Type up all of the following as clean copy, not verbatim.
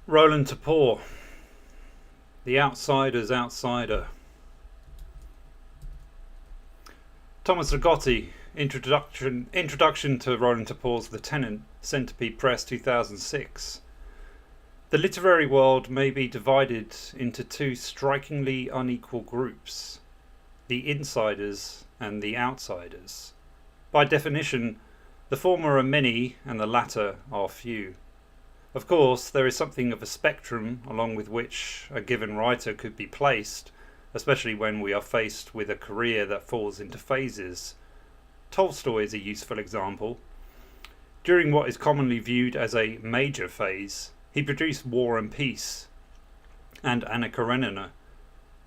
Roland Topor, The Outsider's Outsider. Thomas Ligotti, Introduction to Roland Topor's The Tenant, Centipede Press 2006. The literary world may be divided into two strikingly unequal groups, the insiders and the outsiders. By definition, the former are many and the latter are few. Of course, there is something of a spectrum along with which a given writer could be placed, especially when we are faced with a career that falls into phases. Tolstoy is a useful example. During what is commonly viewed as a major phase, he produced War and Peace and Anna Karenina,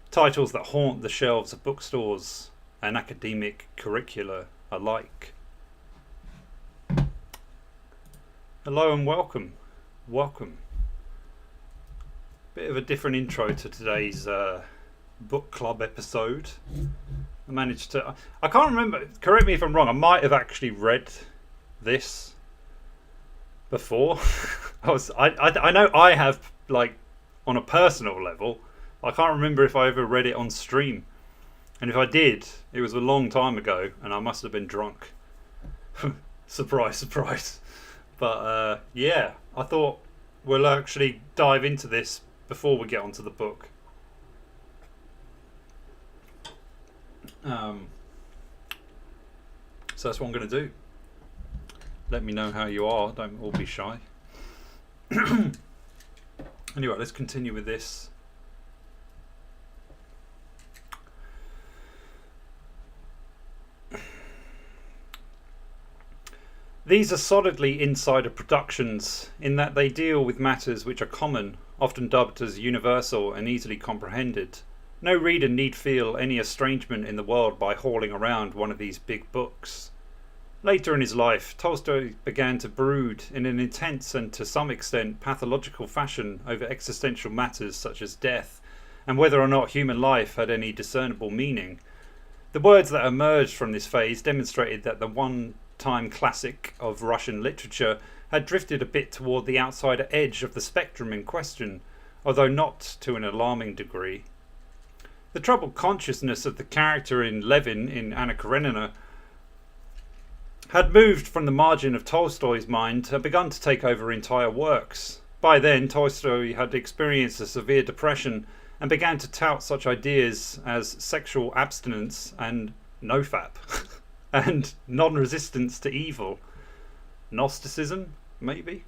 titles that haunt the shelves of bookstores and academic curricula alike. Hello and welcome. Bit of a different intro to today's book club episode. I can't remember, correct me if I'm wrong, I might have actually read this before. I know I have, like, on a personal level. I can't remember if I ever read it on stream, and if I did, it was a long time ago and I must have been drunk. Surprise. But yeah, I thought we'll actually dive into this before we get onto the book. So that's what I'm going to do. Let me know how you are. Don't all be shy. Anyway, let's continue with this. These are solidly insider productions in that they deal with matters which are common, often dubbed as universal and easily comprehended. No reader need feel any estrangement in the world by hauling around one of these big books. Later in his life, Tolstoy began to brood in an intense and to some extent pathological fashion over existential matters such as death and whether or not human life had any discernible meaning. The words that emerged from this phase demonstrated that the one-time classic of Russian literature had drifted a bit toward the outsider edge of the spectrum in question, although not to an alarming degree. The troubled consciousness of the character in Levin in Anna Karenina had moved from the margin of Tolstoy's mind and begun to take over entire works. By then, Tolstoy had experienced a severe depression and began to tout such ideas as sexual abstinence and nofap, and non-resistance to evil. Gnosticism, maybe?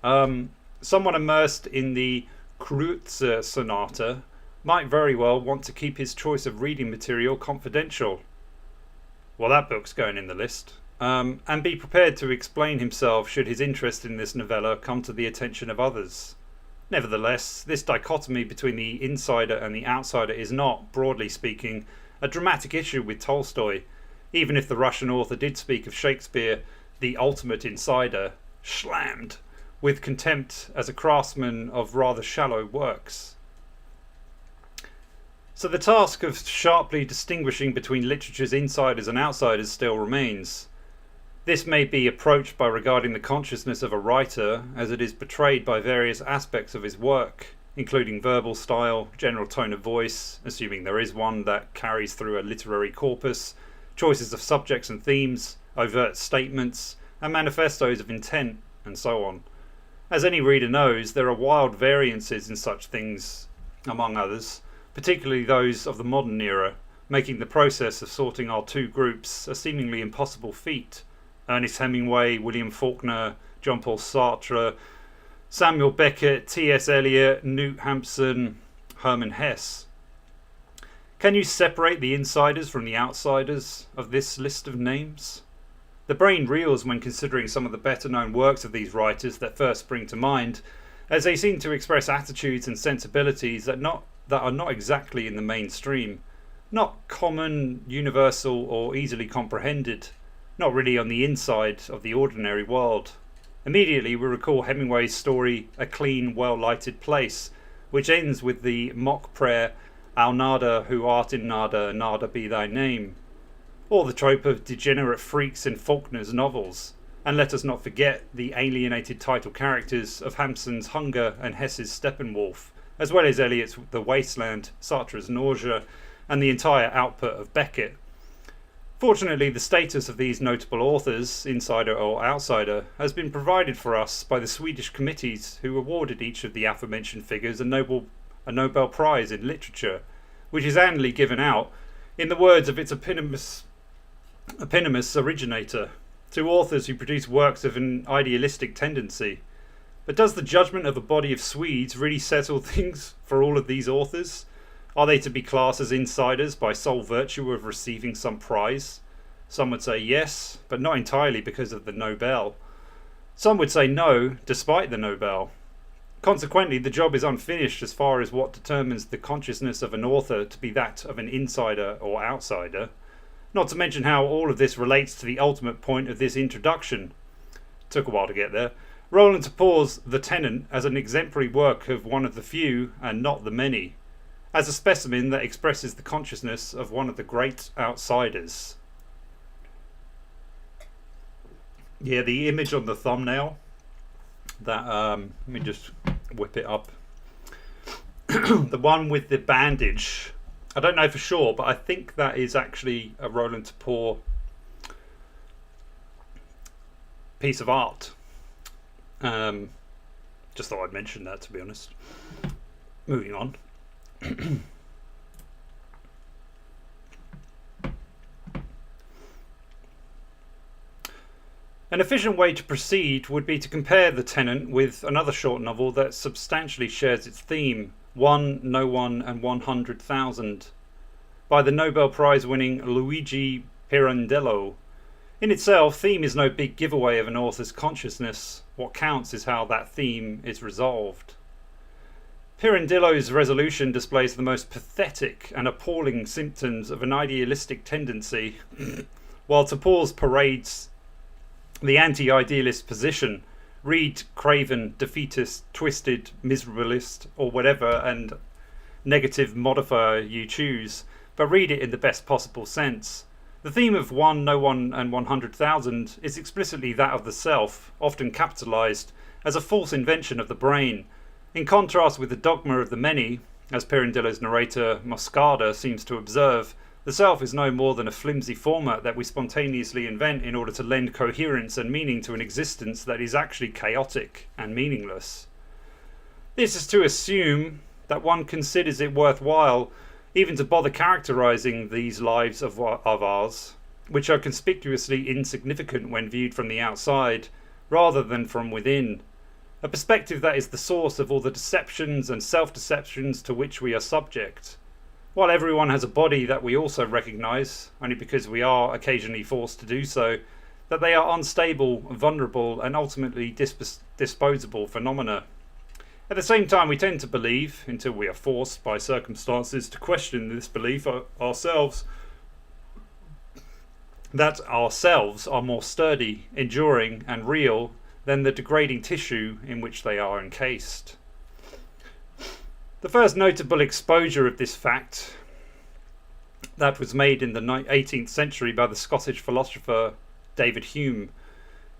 Someone immersed in the Kreutzer Sonata might very well want to keep his choice of reading material confidential. Well, that book's going in the list. And be prepared to explain himself should his interest in this novella come to the attention of others. Nevertheless, this dichotomy between the insider and the outsider is not, broadly speaking, a dramatic issue with Tolstoy, even if the Russian author did speak of Shakespeare, the ultimate insider, slammed, with contempt as a craftsman of rather shallow works. So the task of sharply distinguishing between literature's insiders and outsiders still remains. This may be approached by regarding the consciousness of a writer as it is betrayed by various aspects of his work, including verbal style, general tone of voice, assuming there is one that carries through a literary corpus, choices of subjects and themes, overt statements, and manifestos of intent, and so on. As any reader knows, there are wild variances in such things, among others, particularly those of the modern era, making the process of sorting our two groups a seemingly impossible feat. Ernest Hemingway, William Faulkner, Jean-Paul Sartre, Samuel Beckett, T.S. Eliot, Knut Hamsun, Hermann Hesse. Can you separate the insiders from the outsiders of this list of names? The brain reels when considering some of the better known works of these writers that first spring to mind, as they seem to express attitudes and sensibilities that are not exactly in the mainstream, not common, universal or easily comprehended, not really on the inside of the ordinary world. Immediately we recall Hemingway's story A Clean, Well-Lighted Place, which ends with the mock prayer, Al nada who art in nada, nada be thy name. Or the trope of degenerate freaks in Faulkner's novels. And let us not forget the alienated title characters of Hamsun's Hunger and Hesse's Steppenwolf, as well as Eliot's The Wasteland, Sartre's Nausea, and the entire output of Beckett. Fortunately, the status of these notable authors, insider or outsider, has been provided for us by the Swedish committees who awarded each of the aforementioned figures a Nobel Prize in Literature, which is annually given out, in the words of its eponymous originator, to authors who produce works of an idealistic tendency. But does the judgment of a body of Swedes really settle things for all of these authors? Are they to be classed as insiders by sole virtue of receiving some prize? Some would say yes, but not entirely because of the Nobel. Some would say no, despite the Nobel. Consequently, the job is unfinished as far as what determines the consciousness of an author to be that of an insider or outsider. Not to mention how all of this relates to the ultimate point of this introduction. Took a while to get there. Roland Topor's The Tenant as an exemplary work of one of the few and not the many, as a specimen that expresses the consciousness of one of the great outsiders. Yeah, the image on the thumbnail, that let me just whip it up. The one with the bandage, I don't know for sure, but I think that is actually a Roland Topor piece of art. Just thought I'd mention that, to be honest. Moving on. An efficient way to proceed would be to compare The Tenant with another short novel that substantially shares its theme, One, No One and 100,000, by the Nobel Prize winning Luigi Pirandello. In itself, theme is no big giveaway of an author's consciousness. What counts is how that theme is resolved. Pirandello's resolution displays the most pathetic and appalling symptoms of an idealistic tendency, while Topor's parades the anti-idealist position. Read craven, defeatist, twisted, miserabilist, or whatever and negative modifier you choose, but read it in the best possible sense. The theme of One, No One and 100,000 is explicitly that of the self, often capitalized as a false invention of the brain. In contrast with the dogma of the many, as Pirandello's narrator Moscarda seems to observe, the self is no more than a flimsy format that we spontaneously invent in order to lend coherence and meaning to an existence that is actually chaotic and meaningless. This is to assume that one considers it worthwhile even to bother characterizing these lives of ours, which are conspicuously insignificant when viewed from the outside, rather than from within. A perspective that is the source of all the deceptions and self-deceptions to which we are subject. While everyone has a body that we also recognise, only because we are occasionally forced to do so, that they are unstable, vulnerable and ultimately disposable phenomena. At the same time, we tend to believe, until we are forced by circumstances to question this belief ourselves, that ourselves are more sturdy, enduring and real than the degrading tissue in which they are encased. The first notable exposure of this fact that was made in the 18th century by the Scottish philosopher David Hume.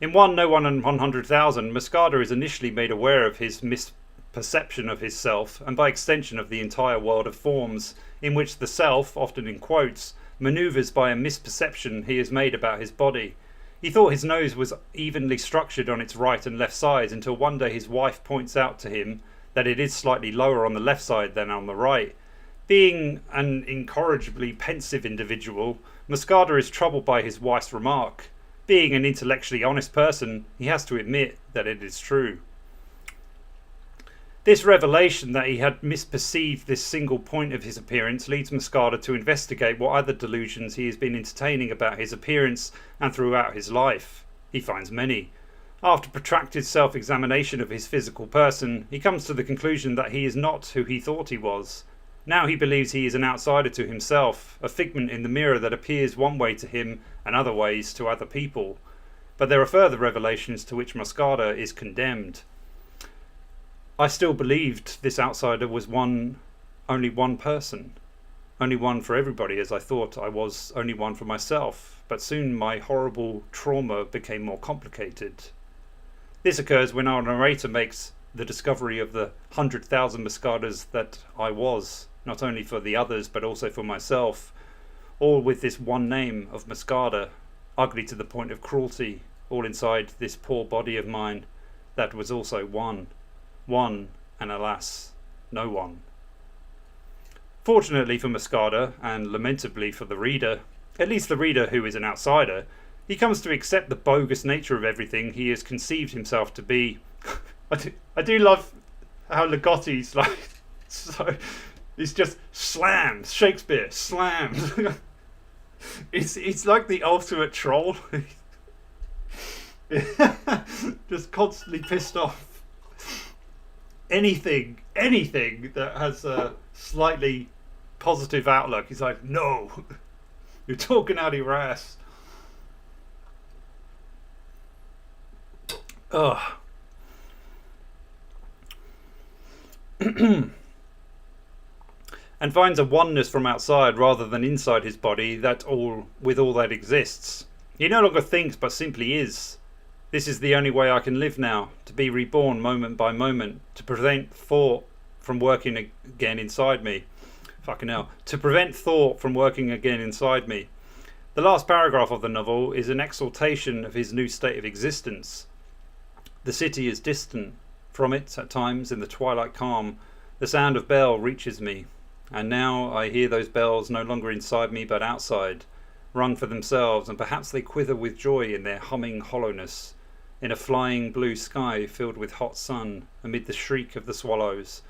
In One, No One and 100,000, Moscarda is initially made aware of his misperception of his self, and by extension of the entire world of forms, in which the self, often in quotes, manoeuvres by a misperception he has made about his body. He thought his nose was evenly structured on its right and left sides until one day his wife points out to him that it is slightly lower on the left side than on the right. Being an incorrigibly pensive individual, Moscarda is troubled by his wife's remark. Being an intellectually honest person, he has to admit that it is true. This revelation that he had misperceived this single point of his appearance leads Moscada to investigate what other delusions he has been entertaining about his appearance and throughout his life. He finds many. After protracted self-examination of his physical person, he comes to the conclusion that he is not who he thought he was. Now he believes he is an outsider to himself, a figment in the mirror that appears one way to him and other ways to other people. But there are further revelations to which Moscada is condemned. I still believed this outsider was only one person, only one for everybody, as I thought I was only one for myself. But soon my horrible trauma became more complicated. This occurs when our narrator makes the discovery of the 100,000 Moscadas that I was, not only for the others but also for myself, all with this one name of Moscada, ugly to the point of cruelty, all inside this poor body of mine that was also one, and alas, no one. Fortunately for Moscada, and lamentably for the reader, at least the reader who is an outsider, he comes to accept the bogus nature of everything he has conceived himself to be. I do love how Ligotti's like, so it's just slams, Shakespeare, slams. It's like the ultimate troll. Just constantly pissed off. Anything that has a slightly positive outlook, he's like, no, you're talking out of your ass. Ugh. And finds a oneness from outside rather than inside his body with all that exists. He no longer thinks but simply is. This is the only way I can live now, to be reborn moment by moment, to prevent thought from working again inside me. Fucking hell. To prevent thought from working again inside me. The last paragraph of the novel is an exaltation of his new state of existence. The city is distant. From it, at times, in the twilight calm, the sound of bell reaches me. And now I hear those bells no longer inside me but outside, rung for themselves, and perhaps they quiver with joy in their humming hollowness, in a flying blue sky filled with hot sun, amid the shriek of the swallows.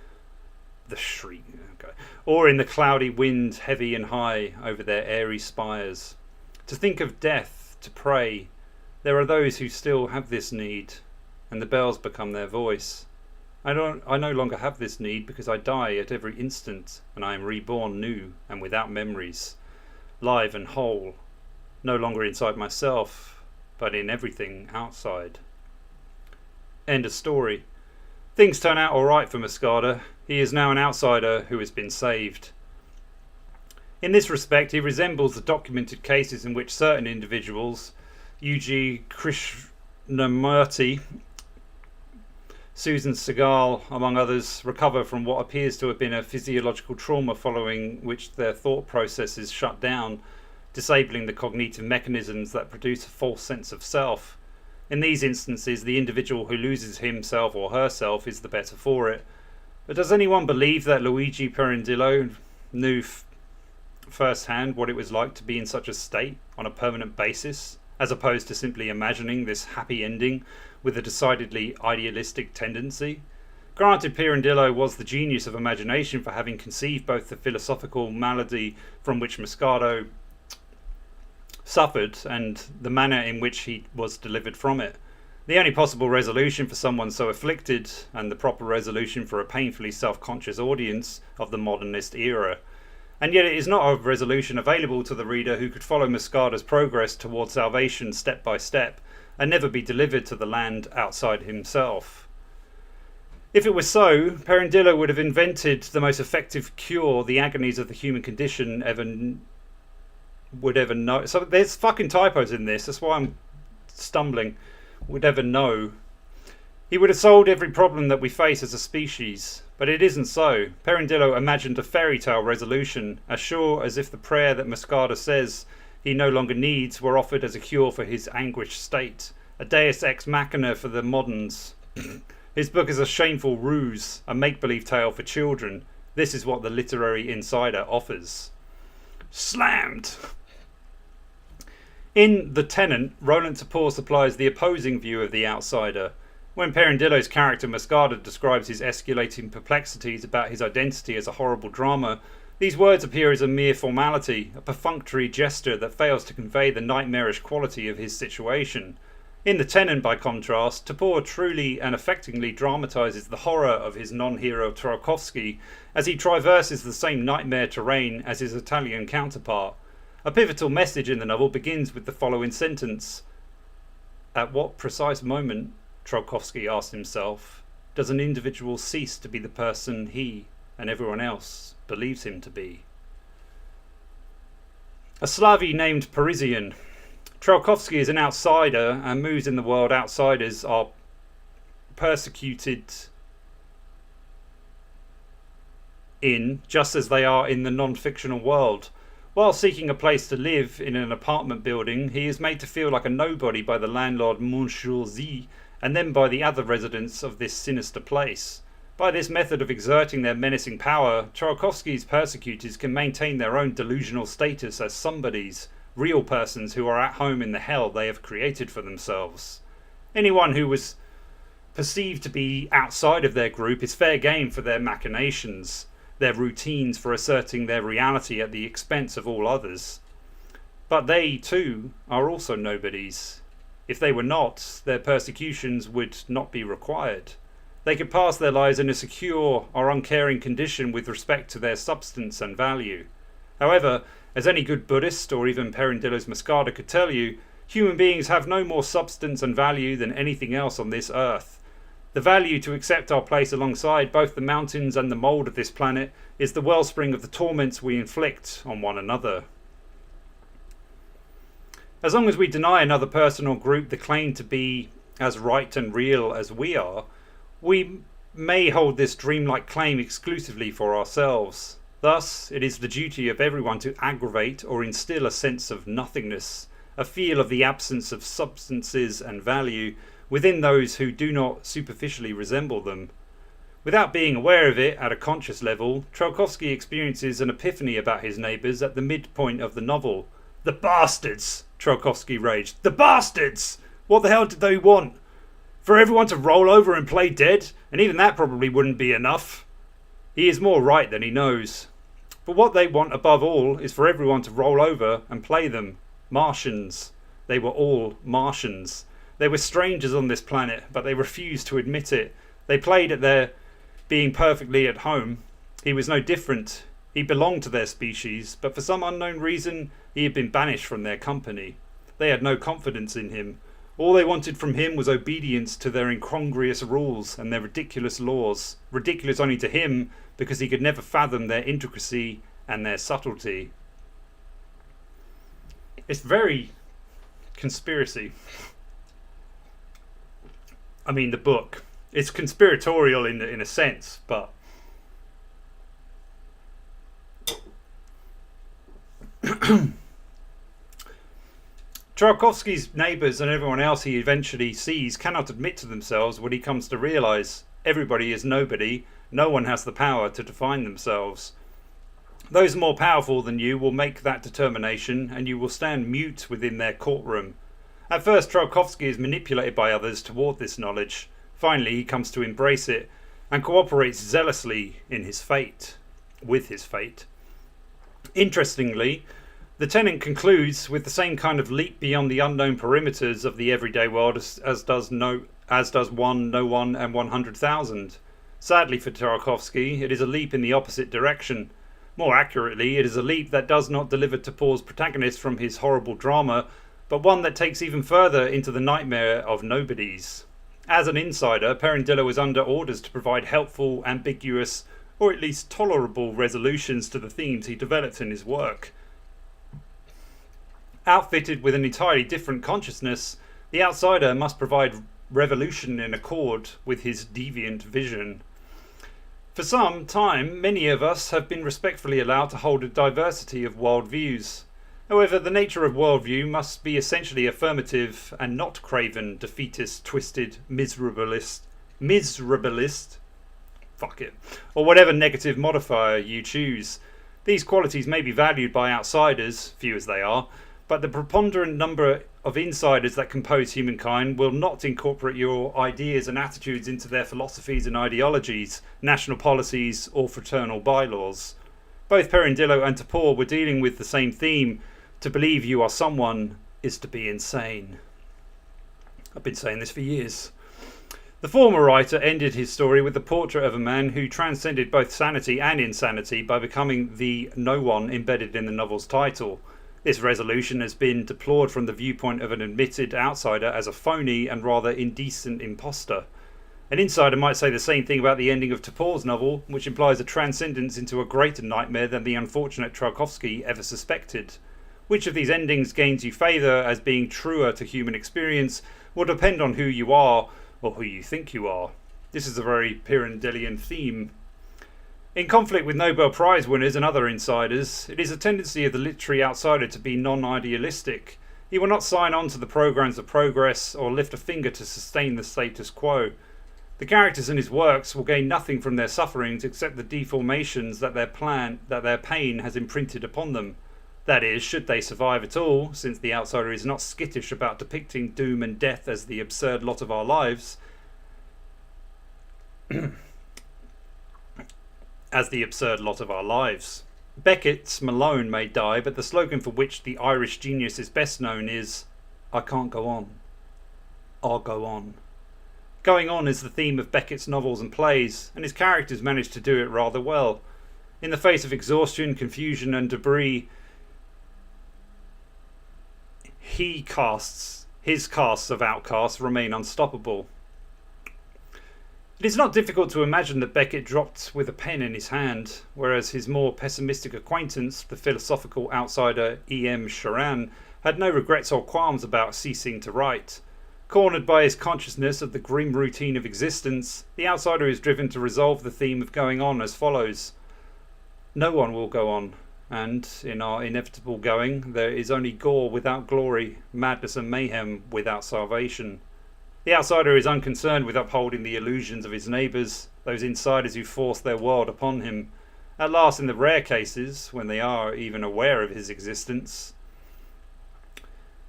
The shriek, okay. Or in the cloudy wind, heavy and high, over their airy spires. To think of death, to pray, there are those who still have this need, and the bells become their voice. I no longer have this need because I die at every instant, and I am reborn new and without memories, live and whole, no longer inside myself, but in everything outside. End of story. Things turn out alright for Moscada. He is now an outsider who has been saved. In this respect, he resembles the documented cases in which certain individuals, e.g. Krishnamurti, Susan Segal, among others, recover from what appears to have been a physiological trauma following which their thought processes shut down, disabling the cognitive mechanisms that produce a false sense of self. In these instances, the individual who loses himself or herself is the better for it. But does anyone believe that Luigi Pirandello knew firsthand what it was like to be in such a state on a permanent basis, as opposed to simply imagining this happy ending with a decidedly idealistic tendency? Granted, Pirandello was the genius of imagination for having conceived both the philosophical malady from which Moscada suffered and the manner in which he was delivered from it. The only possible resolution for someone so afflicted, and the proper resolution for a painfully self-conscious audience of the modernist era. And yet it is not a resolution available to the reader who could follow Moscada's progress towards salvation step by step and never be delivered to the land outside himself. If it were so, Pirandello would have invented the most effective cure the agonies of the human condition would ever know. So there's fucking typos in this, that's why I'm stumbling. Would ever know. He would have solved every problem that we face as a species. But it isn't so. Pirandello imagined a fairy tale resolution, as sure as if the prayer that Moscada says he no longer needs were offered as a cure for his anguished state. A deus ex machina for the moderns. His book is a shameful ruse, a make-believe tale for children. This is what the literary insider offers. Slammed! In The Tenant, Roland Topor supplies the opposing view of the outsider. When Perindillo's character Moscada describes his escalating perplexities about his identity as a horrible drama, these words appear as a mere formality, a perfunctory gesture that fails to convey the nightmarish quality of his situation. In The Tenant, by contrast, Topor truly and affectingly dramatises the horror of his non-hero Tarkovsky as he traverses the same nightmare terrain as his Italian counterpart. A pivotal message in the novel begins with the following sentence. At what precise moment, Tarkovsky asked himself, does an individual cease to be the person he and everyone else believes him to be? A Slavi named Parisian. Tarkovsky is an outsider and moves in the world outsiders are persecuted in, just as they are in the non-fictional world. While seeking a place to live in an apartment building, he is made to feel like a nobody by the landlord Monsieur Z, and then by the other residents of this sinister place. By this method of exerting their menacing power, Tarkovsky's persecutors can maintain their own delusional status as somebodies, real persons who are at home in the hell they have created for themselves. Anyone who was perceived to be outside of their group is fair game for their machinations, their routines for asserting their reality at the expense of all others. But they, too, are also nobodies. If they were not, their persecutions would not be required. They could pass their lives in a secure or uncaring condition with respect to their substance and value. However, as any good Buddhist or even Perindillo's Moscada could tell you, human beings have no more substance and value than anything else on this earth. The value to accept our place alongside both the mountains and the mould of this planet is the wellspring of the torments we inflict on one another. As long as we deny another person or group the claim to be as right and real as we are, we may hold this dreamlike claim exclusively for ourselves. Thus, it is the duty of everyone to aggravate or instill a sense of nothingness, a feel of the absence of substances and value within those who do not superficially resemble them. Without being aware of it at a conscious level, Tarkovsky experiences an epiphany about his neighbours at the midpoint of the novel. The bastards! Tarkovsky raged. The bastards! What the hell did they want? For everyone to roll over and play dead? And even that probably wouldn't be enough. He is more right than he knows. But what they want above all is for everyone to roll over and play them. Martians. They were all Martians. They were strangers on this planet, but they refused to admit it. They played at their being perfectly at home. He was no different. He belonged to their species, but for some unknown reason, he had been banished from their company. They had no confidence in him. All they wanted from him was obedience to their incongruous rules and their ridiculous laws. Ridiculous only to him, because he could never fathom their intricacy and their subtlety. It's very conspiracy. I mean, the book. It's conspiratorial in a sense, but Tarkovsky's neighbours and everyone else he eventually sees cannot admit to themselves what he comes to realise. Everybody is nobody. No one has the power to define themselves. Those more powerful than you will make that determination, and you will stand mute within their courtroom. At first, Tarkovsky is manipulated by others toward this knowledge. Finally, he comes to embrace it and cooperates zealously in his fate, with his fate. Interestingly, The Tenant concludes with the same kind of leap beyond the unknown perimeters of the everyday world as does One, No One, and 100,000. Sadly for Tarkovsky, it is a leap in the opposite direction. More accurately, it is a leap that does not deliver Topor's protagonist from his horrible drama, but one that takes even further into the nightmare of nobodies. As an insider, Perindillo is under orders to provide helpful, ambiguous, or at least tolerable resolutions to the themes he developed in his work. Outfitted with an entirely different consciousness, the outsider must provide revolution in accord with his deviant vision. For some time, many of us have been respectfully allowed to hold a diversity of worldviews. However, the nature of worldview must be essentially affirmative and not craven, defeatist, twisted, miserabilist, fuck it, or whatever negative modifier you choose. These qualities may be valued by outsiders, few as they are, but the preponderant number of insiders that compose humankind will not incorporate your ideas and attitudes into their philosophies and ideologies, national policies, or fraternal bylaws. Both Perindillo and Topor were dealing with the same theme: to believe you are someone is to be insane. I've been saying this for years. The former writer ended his story with the portrait of a man who transcended both sanity and insanity by becoming the no one embedded in the novel's title. This resolution has been deplored from the viewpoint of an admitted outsider as a phony and rather indecent imposter. An insider might say the same thing about the ending of Topor's novel, which implies a transcendence into a greater nightmare than the unfortunate Trelkovsky ever suspected. Which of these endings gains you favour as being truer to human experience will depend on who you are, or who you think you are. This is a very Pirindillian theme. In conflict with Nobel Prize winners and other insiders, it is a tendency of the literary outsider to be non-idealistic. He will not sign on to the programs of progress or lift a finger to sustain the status quo. The characters in his works will gain nothing from their sufferings except the deformations that their pain has imprinted upon them. That is, should they survive at all, since the outsider is not skittish about depicting doom and death as the absurd lot of our lives. Beckett's Malone may die, but the slogan for which the Irish genius is best known is, "I can't go on. I'll go on." Going on is the theme of Beckett's novels and plays, and his characters manage to do it rather well. In the face of exhaustion, confusion and debris, his casts of outcasts remain unstoppable. It is not difficult to imagine that Beckett dropped with a pen in his hand, whereas his more pessimistic acquaintance, the philosophical outsider E.M. Sharan, had no regrets or qualms about ceasing to write. Cornered by his consciousness of the grim routine of existence, the outsider is driven to resolve the theme of going on as follows. No one will go on, and in our inevitable going there is only gore without glory, madness and mayhem without salvation. The outsider is unconcerned with upholding the illusions of his neighbours, those insiders who force their world upon him, at last in the rare cases when they are even aware of his existence.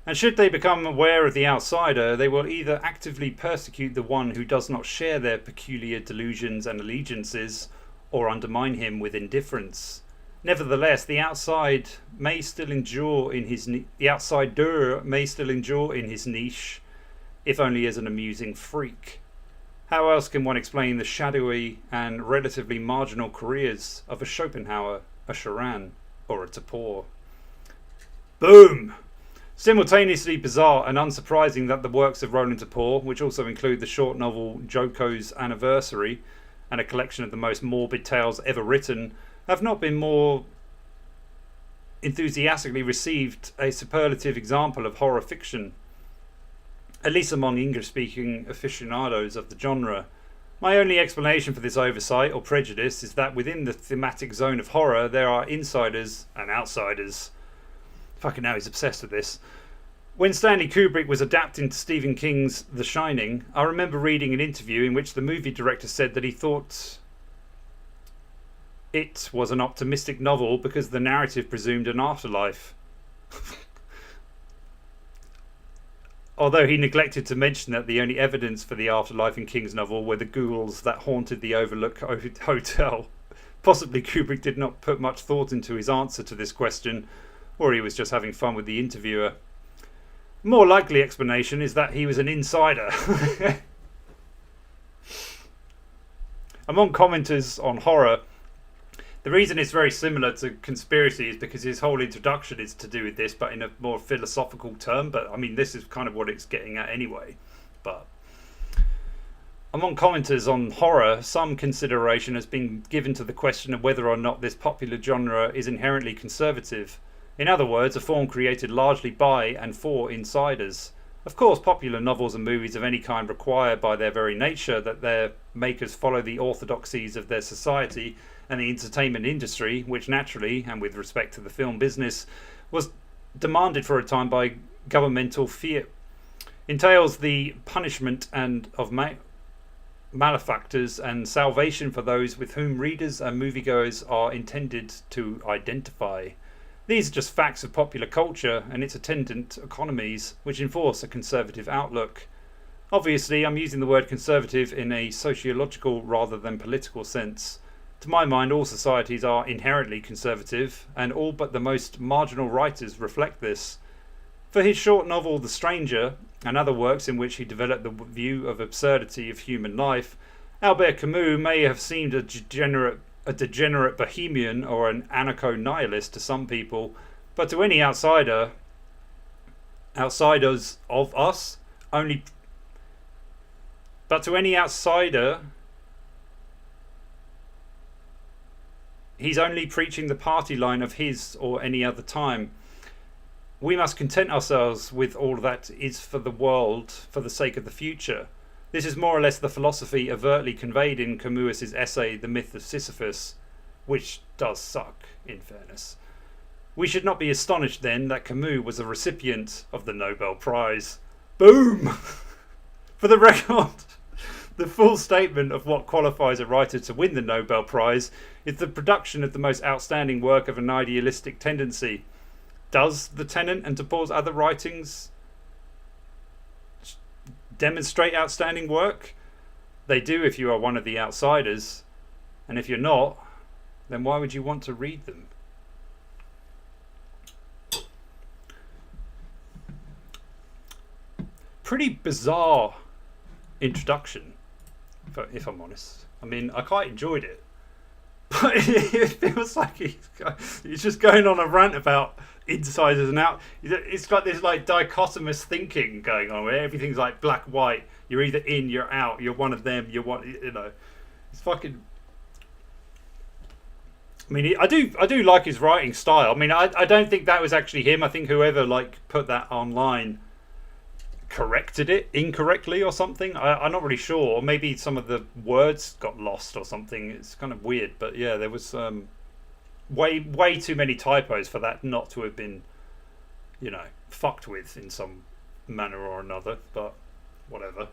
And should they become aware of the outsider, they will either actively persecute the one who does not share their peculiar delusions and allegiances, or undermine him with indifference. Nevertheless, the outsider may still endure in his niche, if only as an amusing freak. How else can one explain the shadowy and relatively marginal careers of a Schopenhauer, a Sharan, or a Topor? Boom! Simultaneously bizarre and unsurprising that the works of Roland Topor, which also include the short novel Joko's Anniversary and a collection of the most morbid tales ever written, have not been more enthusiastically received a superlative example of horror fiction, at least among English-speaking aficionados of the genre. My only explanation for this oversight or prejudice is that within the thematic zone of horror there are insiders and outsiders. Fucking hell, he's obsessed with this. When Stanley Kubrick was adapting to Stephen King's The Shining, I remember reading an interview in which the movie director said that he thought it was an optimistic novel because the narrative presumed an afterlife. Although he neglected to mention that the only evidence for the afterlife in King's novel were the ghouls that haunted the Overlook Hotel. Possibly Kubrick did not put much thought into his answer to this question, or he was just having fun with the interviewer. A more likely explanation is that he was an insider. Among commenters on horror, the reason it's very similar to conspiracy is because his whole introduction is to do with this, but in a more philosophical term. But I mean, this is kind of what it's getting at anyway. But among commenters on horror, some consideration has been given to the question of whether or not this popular genre is inherently conservative. In other words, a form created largely by and for insiders. Of course, popular novels and movies of any kind require by their very nature that their makers follow the orthodoxies of their society, and the entertainment industry, which naturally, and with respect to the film business, was demanded for a time by governmental fiat, entails the punishment of malefactors and salvation for those with whom readers and moviegoers are intended to identify. These are just facts of popular culture and its attendant economies, which enforce a conservative outlook. Obviously, I'm using the word conservative in a sociological rather than political sense. To my mind, all societies are inherently conservative, and all but the most marginal writers reflect this. For his short novel The Stranger, and other works in which he developed the view of absurdity of human life, Albert Camus may have seemed a degenerate bohemian or an anarcho-nihilist to some people, but to any outsiders of us, only. But to any outsider, he's only preaching the party line of his or any other time. We must content ourselves with all that is for the world, for the sake of the future. This is more or less the philosophy overtly conveyed in Camus's essay The Myth of Sisyphus, which does suck, in fairness. We should not be astonished then that Camus was a recipient of the Nobel Prize. Boom! For the record, the full statement of what qualifies a writer to win the Nobel Prize is the production of the most outstanding work of an idealistic tendency. Does the Tenant and Topor's other writings demonstrate outstanding work? They do if you are one of the outsiders, and if you're not, then why would you want to read them? Pretty bizarre introduction, if I'm honest. I mean, I quite enjoyed it, but it feels like he's just going on a rant about insiders and out. It's got this like dichotomous thinking going on where everything's like black white. You're either in, you're out. You're one of them. You're one. You know, it's fucking. I mean, I do like his writing style. I mean, I don't think that was actually him. I think whoever like put that online corrected it incorrectly or something. I'm not really sure. Or maybe some of the words got lost or something. It's kind of weird. But yeah, there was way too many typos for that not to have been, you know, fucked with in some manner or another. But whatever.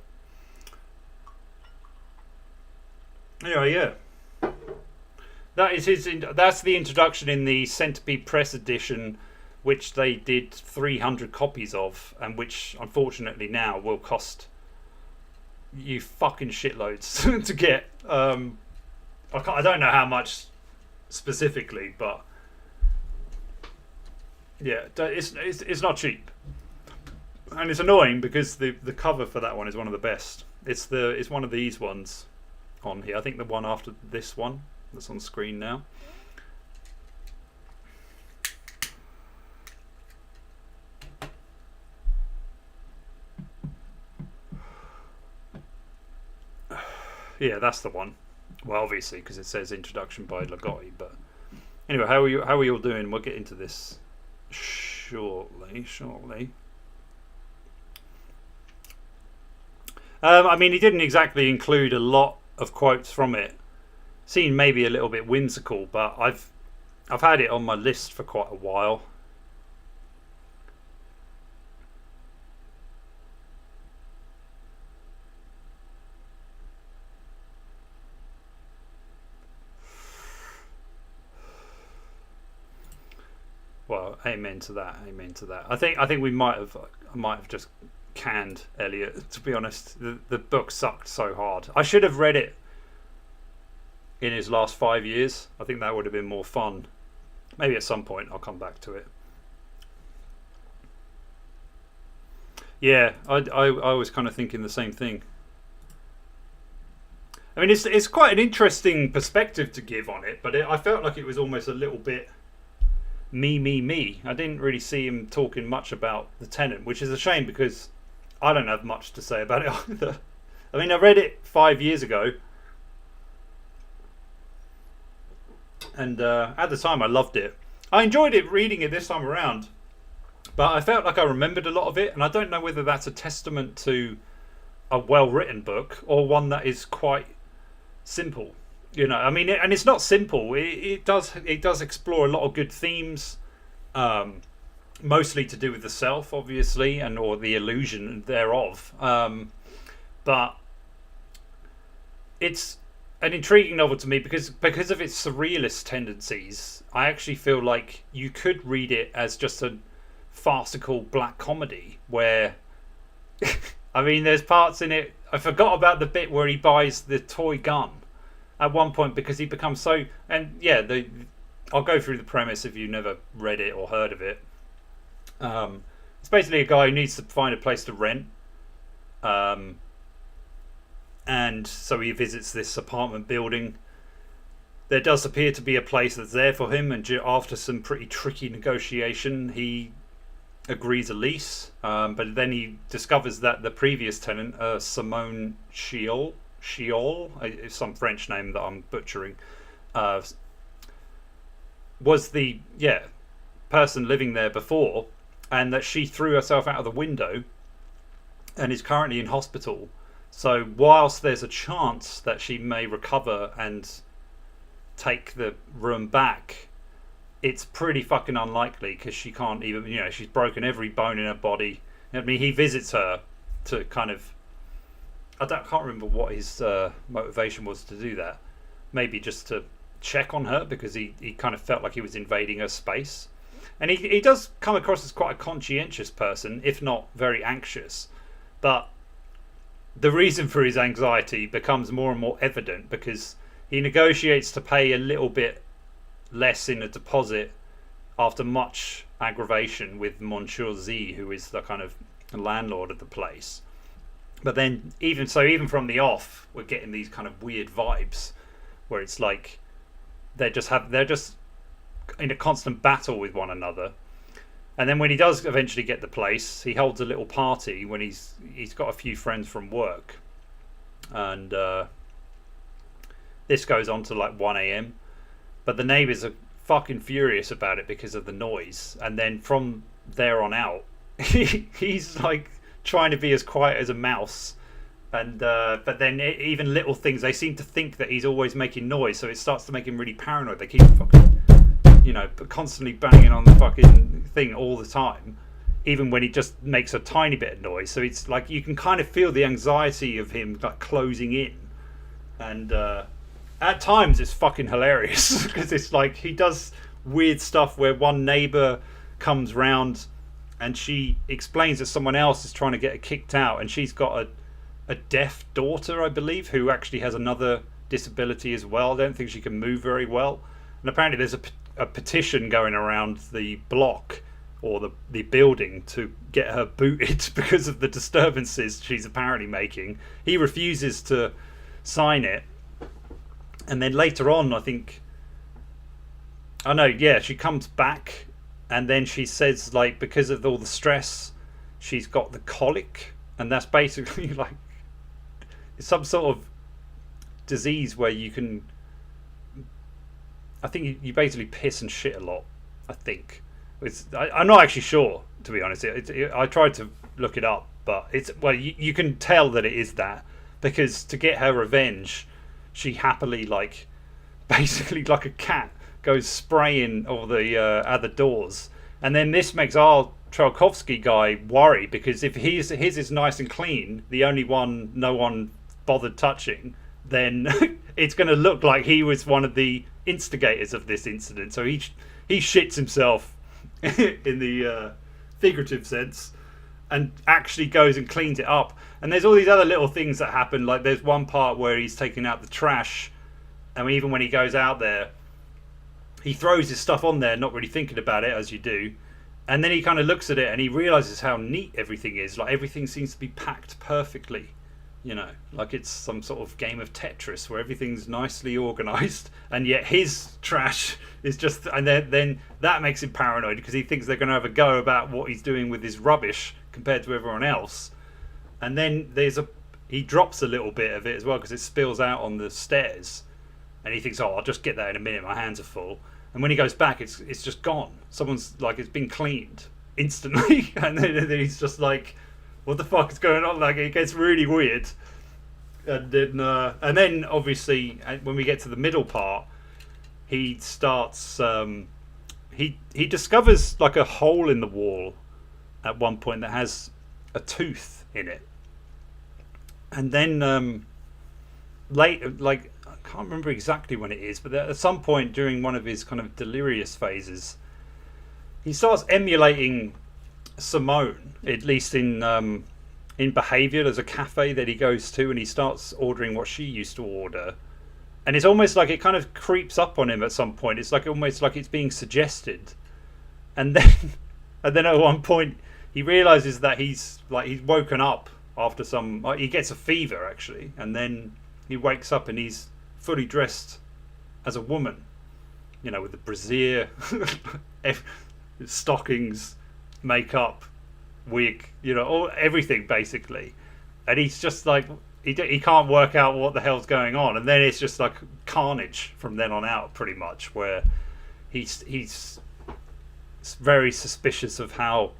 Anyway, yeah. That's the introduction in the Centipede Press edition, which they did 300 copies of, and which unfortunately now will cost you fucking shitloads to get. I don't know how much specifically, but yeah, it's not cheap, and it's annoying because the cover for that one is one of the best. It's one of these ones on here. I think the one after this one that's on screen now. Yeah, that's the one. Well, obviously, because it says introduction by Ligotti. But anyway, how are we all doing? We'll get into this shortly. I mean, he didn't exactly include a lot of quotes from it. Seemed maybe a little bit whimsical, but I've had it on my list for quite a while. Well, amen to that. I think we might have just canned Eliot. To be honest, the book sucked so hard. I should have read it in his last 5 years. I think that would have been more fun. Maybe at some point I'll come back to it. Yeah, I was kind of thinking the same thing. I mean, it's quite an interesting perspective to give on it, but I felt like it was almost a little bit me. I didn't really see him talking much about the Tenant, which is a shame because I don't have much to say about it either. I mean, I read it 5 years ago, and at the time I loved it. I enjoyed it reading it this time around, but I felt like I remembered a lot of it, and I don't know whether that's a testament to a well-written book or one that is quite simple. You know, I mean, and it's not simple. It does explore a lot of good themes, mostly to do with the self, obviously, or the illusion thereof. But it's an intriguing novel to me because of its surrealist tendencies. I actually feel like you could read it as just a farcical black comedy where I mean, there's parts in it. I forgot about the bit where he buys the toy gun at one point because he becomes so. And yeah, I'll go through the premise if you've never read it or heard of it. It's basically a guy who needs to find a place to rent. And so he visits this apartment building. There does appear to be a place that's there for him, and after some pretty tricky negotiation, he agrees a lease. But then he discovers that the previous tenant, Simone Chiol, some French name that I'm butchering, was the person living there before, and that she threw herself out of the window and is currently in hospital. So whilst there's a chance that she may recover and take the room back, it's pretty fucking unlikely because she can't even, she's broken every bone in her body. I mean, he visits her to kind of, can't remember what his motivation was to do that. Maybe just to check on her because he kind of felt like he was invading her space. And he does come across as quite a conscientious person, if not very anxious. But the reason for his anxiety becomes more and more evident because he negotiates to pay a little bit less in a deposit after much aggravation with Monsieur Z, who is the kind of landlord of the place. But then even from the off, we're getting these kind of weird vibes where it's like they're just in a constant battle with one another. And then when he does eventually get the place, he holds a little party when he's got a few friends from work. And this goes on to like 1 a.m. But the neighbours are fucking furious about it because of the noise. And then from there on out, he's like trying to be as quiet as a mouse. And but then even little things, they seem to think that he's always making noise. So it starts to make him really paranoid. They keep fucking, constantly banging on the fucking thing all the time, even when he just makes a tiny bit of noise. So it's like you can kind of feel the anxiety of him like closing in, and at times it's fucking hilarious because it's like he does weird stuff where one neighbor comes round and she explains that someone else is trying to get her kicked out, and she's got a deaf daughter, I believe, who actually has another disability as well. I don't think she can move very well, and apparently there's a petition going around the block or the building to get her booted because of the disturbances she's apparently making. He refuses to sign it, and then later on, she comes back, and then she says like because of all the stress, she's got the colic, and that's basically like it's some sort of disease where you can. I think you basically piss and shit a lot. I think I'm not actually sure, to be honest. I tried to look it up, but you can tell that it is that because to get her revenge, she happily basically like a cat goes spraying all the other doors, and then this makes our Trelkovsky guy worry because if his is nice and clean, the only one no one bothered touching, then it's going to look like he was one of the instigators of this incident. So he shits himself in the figurative sense and actually goes and cleans it up. And there's all these other little things that happen. Like there's one part where he's taking out the trash, and even when he goes out there, he throws his stuff on there, not really thinking about it as you do. And then he kind of looks at it and he realizes how neat everything is. Like everything seems to be packed perfectly. Like it's some sort of game of Tetris where everything's nicely organized, and yet his trash is just, and then that makes him paranoid because he thinks they're going to have a go about what he's doing with his rubbish compared to everyone else. And then he drops a little bit of it as well because it spills out on the stairs, and he thinks, I'll just get that in a minute, my hands are full. And when he goes back, it's just gone. Someone's like, it's been cleaned instantly. And then he's just like, what the fuck is going on? Like, it gets really weird. And then obviously when we get to the middle part, he starts he discovers like a hole in the wall at one point that has a tooth in it. And then later, like, I can't remember exactly when it is, but at some point during one of his kind of delirious phases, he starts emulating Simone, at least in behaviour. There's a cafe that he goes to, and he starts ordering what she used to order, and it's almost like it kind of creeps up on him at some point. It's like almost like it's being suggested, and then at one point he realizes that he's woken up after he gets a fever actually, and then he wakes up and he's fully dressed as a woman, with the brassiere, stockings, makeup, wig, everything basically, and he's just like he can't work out what the hell's going on, and then it's just like carnage from then on out, pretty much, where he's very suspicious of how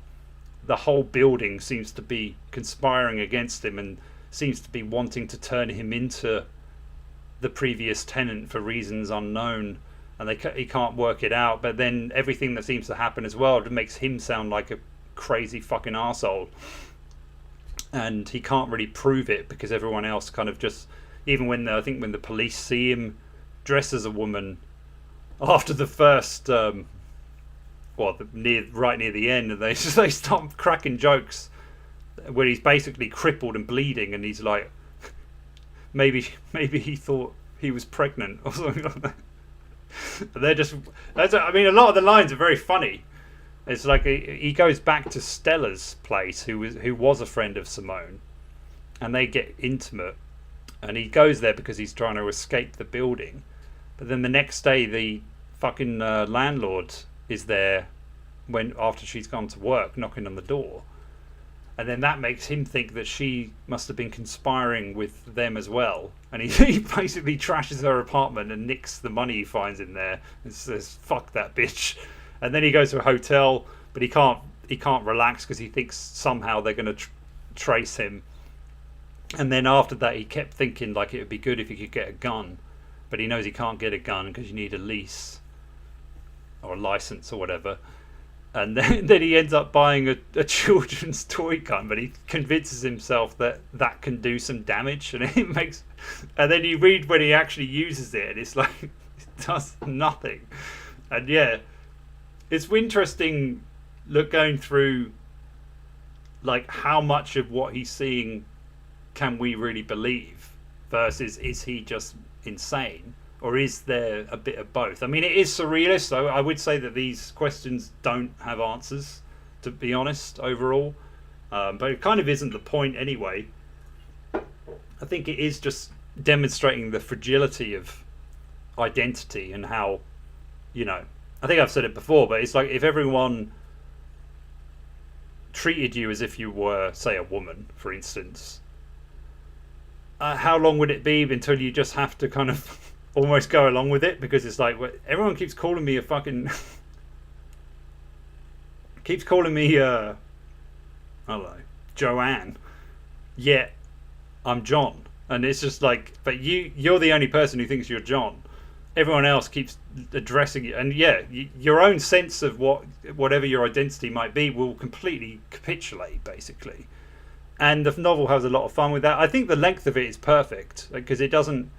the whole building seems to be conspiring against him and seems to be wanting to turn him into the previous tenant for reasons unknown, and he can't work it out. But then everything that seems to happen as well makes him sound like a crazy fucking arsehole, and he can't really prove it because everyone else kind of just, even when the police see him dressed as a woman after the first right near the end, and they start cracking jokes where he's basically crippled and bleeding, and he's like, maybe he thought he was pregnant or something like that. And they're just, a lot of the lines are very funny. It's like he goes back to Stella's place, who was a friend of Simone, and they get intimate, and he goes there because he's trying to escape the building. But then the next day, the fucking landlord is there after she's gone to work, knocking on the door, and then that makes him think that she must have been conspiring with them as well, and he basically trashes her apartment and nicks the money he finds in there and says fuck that bitch. And then he goes to a hotel, but he can't relax because he thinks somehow they're going to trace him. And then after that, he kept thinking like it would be good if he could get a gun, but he knows he can't get a gun because you need a lease or a license or whatever. And then he ends up buying a children's toy gun, but he convinces himself that can do some damage, and and then you read when he actually uses it, and it's like it does nothing. And yeah, it's interesting going through like how much of what he's seeing can we really believe versus is he just insane, or is there a bit of both? I mean, it is surrealist, so I would say that these questions don't have answers, to be honest, overall. But it kind of isn't the point anyway. I think it is just demonstrating the fragility of identity and how, I think I've said it before, but it's like if everyone treated you as if you were, say, a woman, for instance, how long would it be until you just have to kind of almost go along with it? Because it's like everyone keeps calling me a fucking I don't know, Joanne, yet I'm John, and it's just like, but you're the only person who thinks you're John. Everyone else keeps addressing you, and yeah, your own sense of whatever your identity might be will completely capitulate, basically. And the novel has a lot of fun with that. I think the length of it is perfect because it doesn't.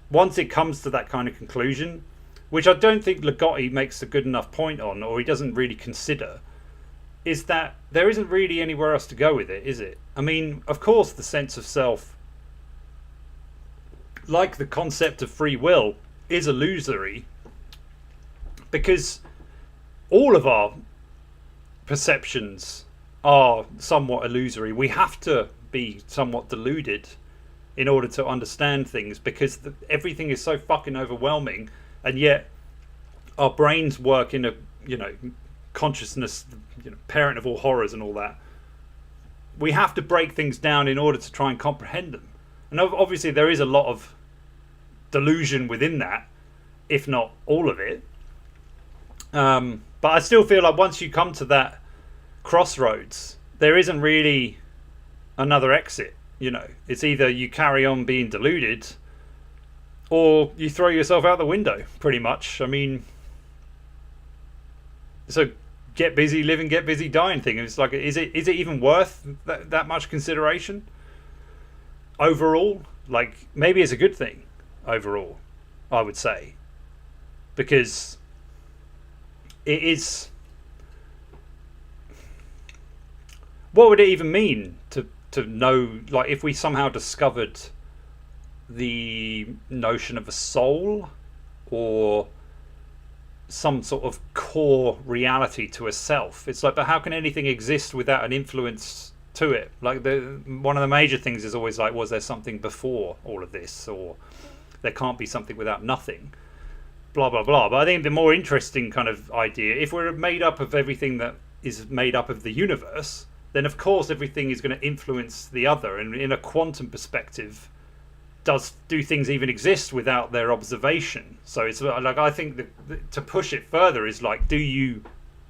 Once it comes to that kind of conclusion, which I don't think Ligotti makes a good enough point on, or he doesn't really consider, is that there isn't really anywhere else to go with it, is it? I mean, of course, the sense of self, like the concept of free will, is illusory because all of our perceptions are somewhat illusory. We have to be somewhat deluded in order to understand things because everything is so fucking overwhelming, and yet our brains work in a consciousness, parent of all horrors and all that. We have to break things down in order to try and comprehend them, and obviously there is a lot of delusion within that, if not all of it. But I still feel like once you come to that crossroads, there isn't really another exit. It's either you carry on being deluded or you throw yourself out the window, pretty much. I mean, so get busy living, get busy dying thing. It's like, is it even worth that much consideration overall? Like, maybe it's a good thing. overall, I would say, because it is. What would it even mean to know, like, if we somehow discovered the notion of a soul or some sort of core reality to a self? It's like, but how can anything exist without an influence to it? Like, one of the major things is always like, was there something before all of this, or there can't be something without nothing, blah blah blah. But I think the more interesting kind of idea, if we're made up of everything that is made up of the universe, then of course everything is going to influence the other. And in a quantum perspective, do things even exist without their observation? So it's like, I think to push it further is like, do you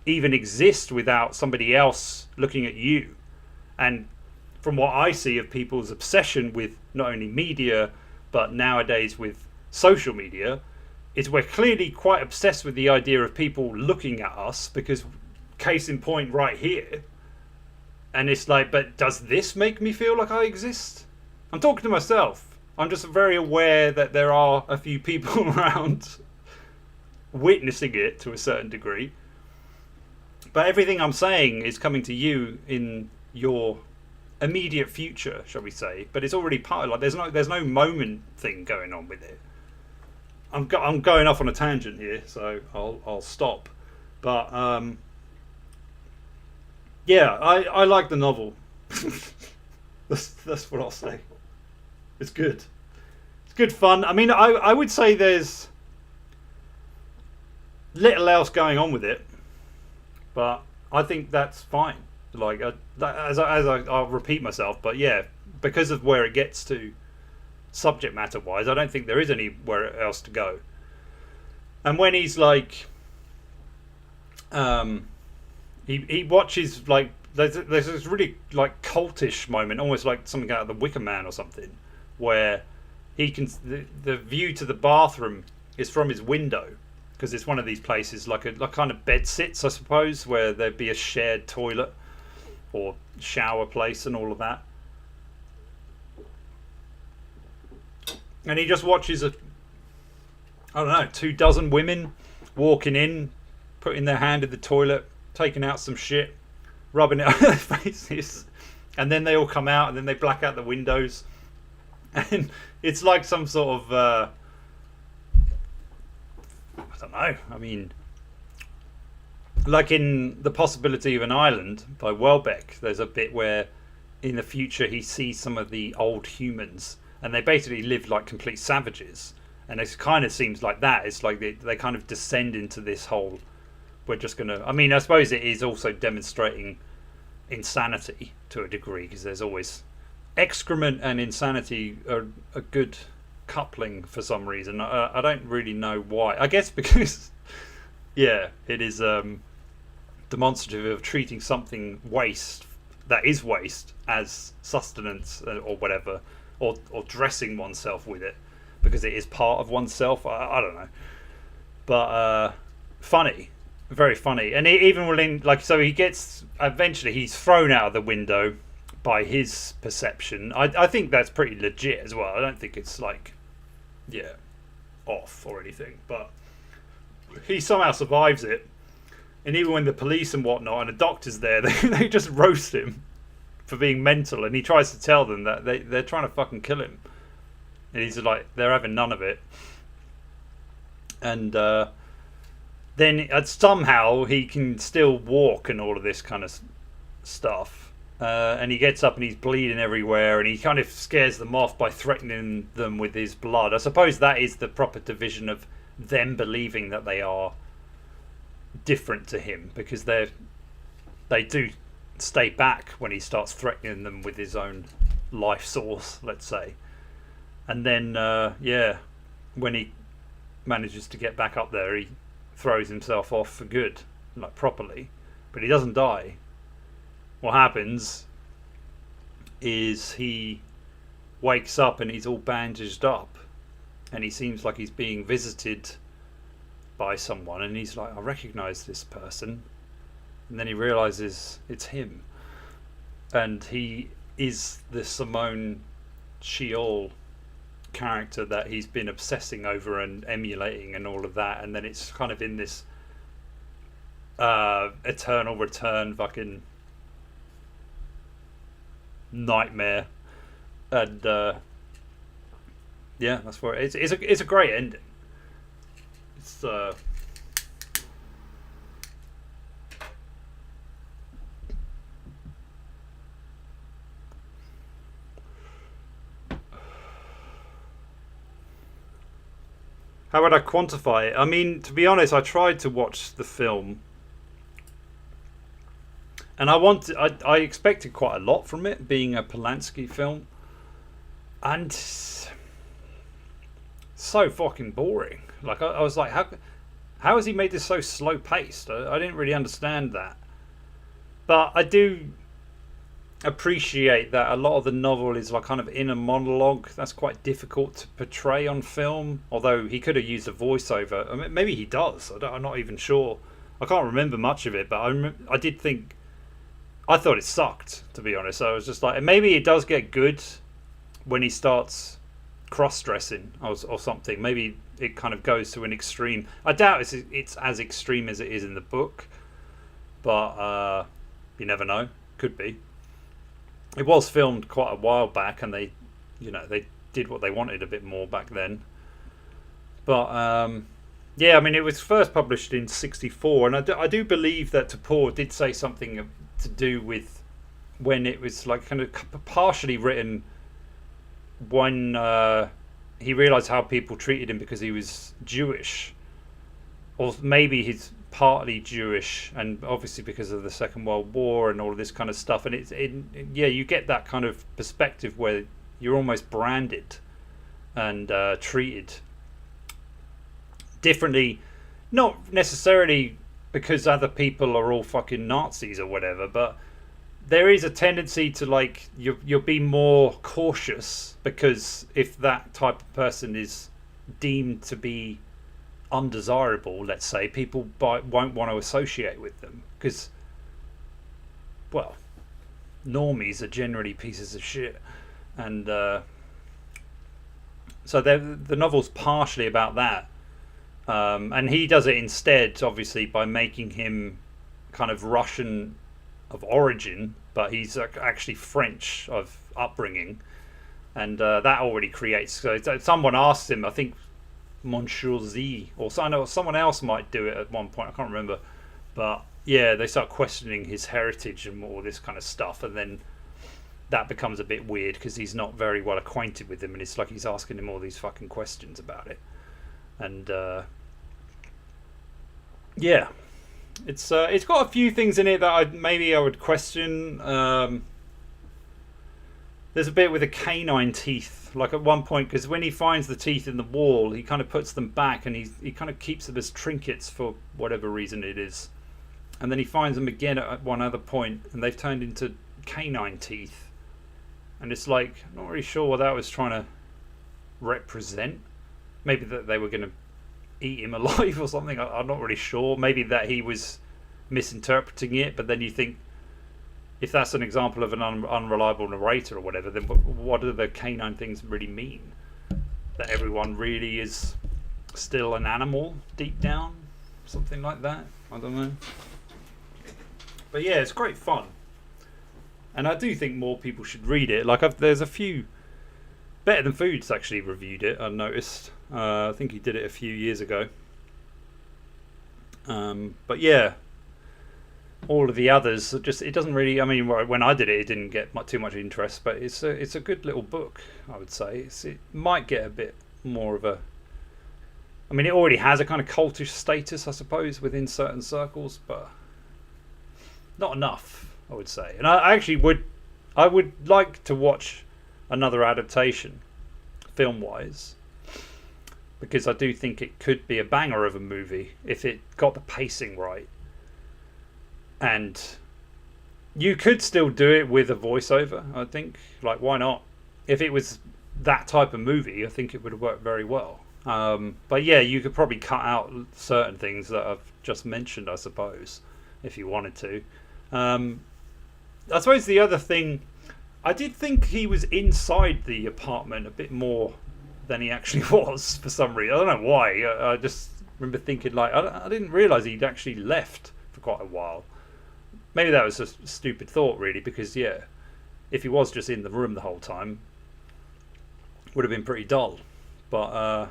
even exist without somebody else looking at you? And from what I see of people's obsession with not only media, but nowadays with social media, is we're clearly quite obsessed with the idea of people looking at us, because case in point right here. And it's like, but does this make me feel like I exist? I'm talking to myself. I'm just very aware that there are a few people around witnessing it to a certain degree. But everything I'm saying is coming to you in your immediate future, shall we say? But it's already part of, like, there's no moment thing going on with it. I'm going off on a tangent here, so I'll stop. But yeah, I like the novel. That's what I'll say. It's good. It's good fun. I mean, I would say there's little else going on with it, but I think that's fine. Like, I'll repeat myself, but yeah, because of where it gets to subject matter wise, I don't think there is anywhere else to go. And when he's like, he watches, like, there's this really like cultish moment, almost like something out of the Wicker Man or something, where he can the view to the bathroom is from his window, because it's one of these places like kind of bed sits, I suppose, where there'd be a shared toilet or shower place and all of that. And he just watches I don't know, 24 women walking in, putting their hand in the toilet, taking out some shit, rubbing it on their faces, and then they all come out, and then they black out the windows, and it's like some sort of I don't know. I mean, like in The Possibility of an Island by Welbeck, there's a bit where in the future he sees some of the old humans, and they basically live like complete savages. And it kind of seems like that. It's like they kind of descend into this whole, we're just going to... I mean, I suppose it is also demonstrating insanity to a degree, because there's always... excrement and insanity are a good coupling for some reason. I don't really know why. I guess because, yeah, it is demonstrative of treating something that is waste as sustenance or whatever, or dressing oneself with it because it is part of oneself. I don't know, but funny, very funny. And even within, like, so he gets, eventually he's thrown out of the window by his perception. I think that's pretty legit as well. I don't think it's like, yeah, off or anything, but he somehow survives it. And even when the police and whatnot and the doctor's there, they just roast him for being mental, and he tries to tell them that they're trying to fucking kill him, and he's like, they're having none of it. And then somehow he can still walk and all of this kind of stuff, and he gets up and he's bleeding everywhere, and he kind of scares them off by threatening them with his blood. I suppose that is the proper division of them believing that they are different to him, because they do stay back when he starts threatening them with his own life source, let's say. And then yeah, when he manages to get back up there, he throws himself off for good, like properly, but he doesn't die. What happens is he wakes up and he's all bandaged up, and he seems like he's being visited by someone, and he's like, I recognize this person. And then he realizes it's him, and he is the Simone Sheol character that he's been obsessing over and emulating and all of that, and then it's kind of in this eternal return fucking nightmare, and yeah, that's where it's a great ending. It's how would I quantify it? I mean, to be honest, I tried to watch the film, and I expected quite a lot from it, being a Polanski film, and so fucking boring. Like I was like, how has he made this so slow paced? I didn't really understand that, but I do appreciate that a lot of the novel is like kind of inner monologue. That's quite difficult to portray on film, although he could have used a voiceover. I mean, maybe he does. I'm not even sure. I can't remember much of it, but I did think, I thought it sucked, to be honest. So I was just like, maybe it does get good when he starts cross-dressing or something. Maybe it kind of goes to an extreme. I doubt it's as extreme as it is in the book, but you never know. Could be. It was filmed quite a while back, and they did what they wanted a bit more back then. But yeah, I mean, it was first published in '64, and I do believe that Topor did say something to do with when it was like kind of partially written when he realised how people treated him because he was Jewish, or maybe he's partly Jewish, and obviously because of the Second World War and all of this kind of stuff. And yeah, you get that kind of perspective where you're almost branded and treated differently, not necessarily because other people are all fucking Nazis or whatever, but there is a tendency to like you'll be more cautious, because if that type of person is deemed to be undesirable, let's say, people won't want to associate with them because, well, normies are generally pieces of shit. And so the novel's partially about that, and he does it instead, obviously, by making him kind of Russian of origin, but he's actually French of upbringing, and that already creates. So someone asked him, I think Monsieur Z, or someone else might do it at one point, I can't remember, but yeah, they start questioning his heritage and all this kind of stuff, and then that becomes a bit weird because he's not very well acquainted with him, and it's like he's asking him all these fucking questions about it. And yeah, it's got a few things in it that I would question. There's a bit with the canine teeth, like at one point, because when he finds the teeth in the wall, he kind of puts them back, and he kind of keeps them as trinkets for whatever reason it is. And then he finds them again at one other point, and they've turned into canine teeth. And it's like, I'm not really sure what that was trying to represent. Maybe that they were going to eat him alive or something. I'm not really sure. Maybe that he was misinterpreting it, but then you think, if that's an example of an unreliable narrator or whatever, then what do the canine things really mean? That everyone really is still an animal deep down? Something like that? I don't know. But yeah, it's great fun. And I do think more people should read it. Like, there's a few... Better Than Foods actually reviewed it, I noticed. I think he did it a few years ago. But yeah, all of the others just, it doesn't really, I mean, when I did it, it didn't get too much interest, but it's a good little book, I would say. It might get a bit more of a, I mean, it already has a kind of cultish status, I suppose, within certain circles, but not enough, I would say. And I would like to watch another adaptation, film-wise, because I do think it could be a banger of a movie if it got the pacing right. And you could still do it with a voiceover, I think. Like, why not? If it was that type of movie, I think it would have worked very well. But yeah, you could probably cut out certain things that I've just mentioned, I suppose, if you wanted to. I suppose the other thing, I did think he was inside the apartment a bit more than he actually was for some reason. I don't know why. I just remember thinking, like, I didn't realise he'd actually left for quite a while. Maybe that was a stupid thought, really, because, yeah, if he was just in the room the whole time, would have been pretty dull. But,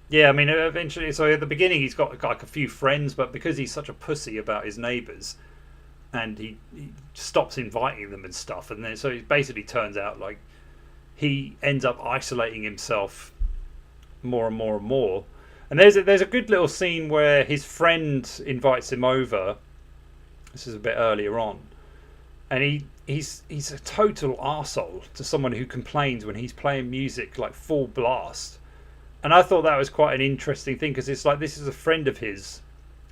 yeah, I mean, eventually, so at the beginning he's got like a few friends, but because he's such a pussy about his neighbours, and he stops inviting them and stuff, and then so it basically turns out like he ends up isolating himself more and more and more. And there's a good little scene where his friend invites him over. This is a bit earlier on, and he's a total arsehole to someone who complains when he's playing music like full blast. And I thought that was quite an interesting thing, because it's like, this is a friend of his,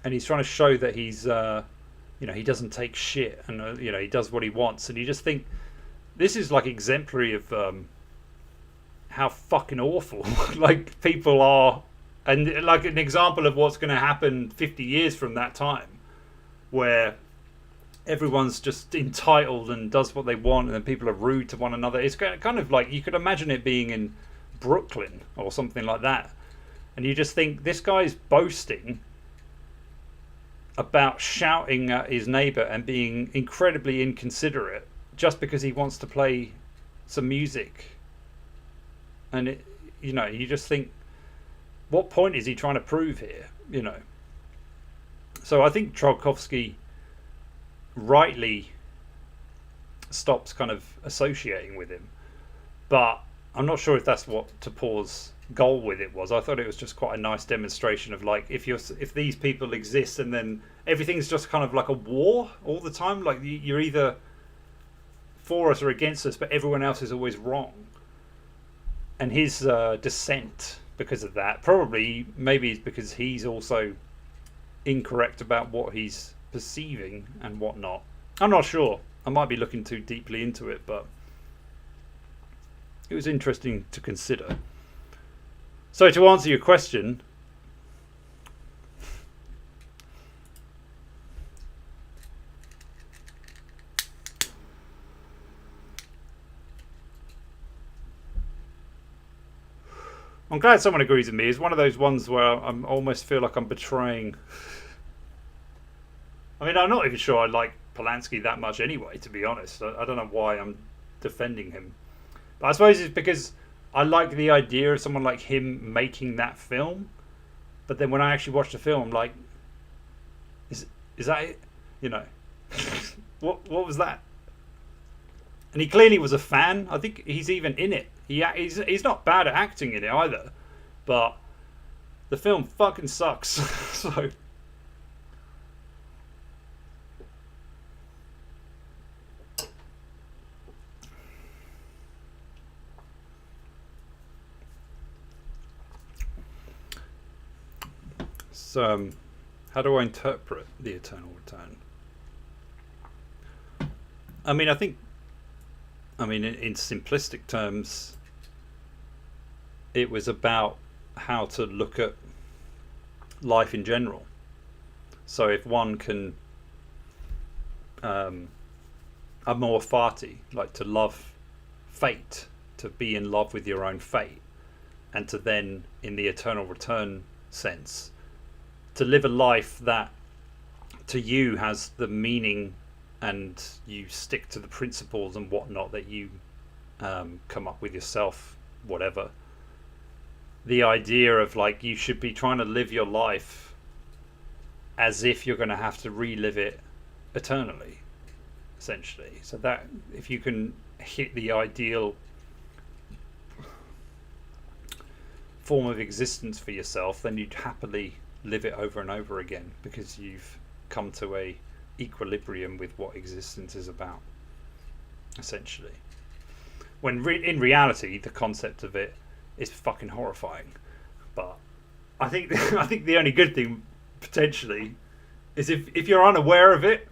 and he's trying to show that he's he doesn't take shit, and he does what he wants. And you just think this is like exemplary of how fucking awful like people are, and like an example of what's going to happen 50 years from that time, where everyone's just entitled and does what they want, and then people are rude to one another. It's kind of like, you could imagine it being in Brooklyn or something like that, and you just think, this guy's boasting about shouting at his neighbour and being incredibly inconsiderate just because he wants to play some music. And you just think, what point is he trying to prove here? So I think Trolkowski rightly stops kind of associating with him, but I'm not sure if that's what Topor's goal with it was. I thought it was just quite a nice demonstration of, like, if these people exist and then everything's just kind of like a war all the time, like you're either for us or against us, but everyone else is always wrong. And his dissent because of that, maybe it's because he's also incorrect about what he's perceiving and whatnot. I'm not sure. I might be looking too deeply into it, but it was interesting to consider. So to answer your question, I'm glad someone agrees with me. It's one of those ones where I almost feel like I'm betraying. I mean, I'm not even sure I like Polanski that much anyway, to be honest. I don't know why I'm defending him. But I suppose it's because I like the idea of someone like him making that film. But then when I actually watch the film, I'm like, is that it? What was that? And he clearly was a fan. I think he's even in it. He's not bad at acting in it either. But the film fucking sucks. So how do I interpret The Eternal Return? I mean, in simplistic terms, it was about how to look at life in general. So if one can amor fati, like to love fate, to be in love with your own fate, and to then, in the eternal return sense, to live a life that to you has the meaning, and you stick to the principles and whatnot that you come up with yourself, whatever. The idea of, like, you should be trying to live your life as if you're going to have to relive it eternally, essentially. So that if you can hit the ideal form of existence for yourself, then you'd happily live it over and over again, because you've come to a equilibrium with what existence is about, essentially. When in reality, the concept of it is fucking horrifying. But I think the only good thing potentially is if you're unaware of it,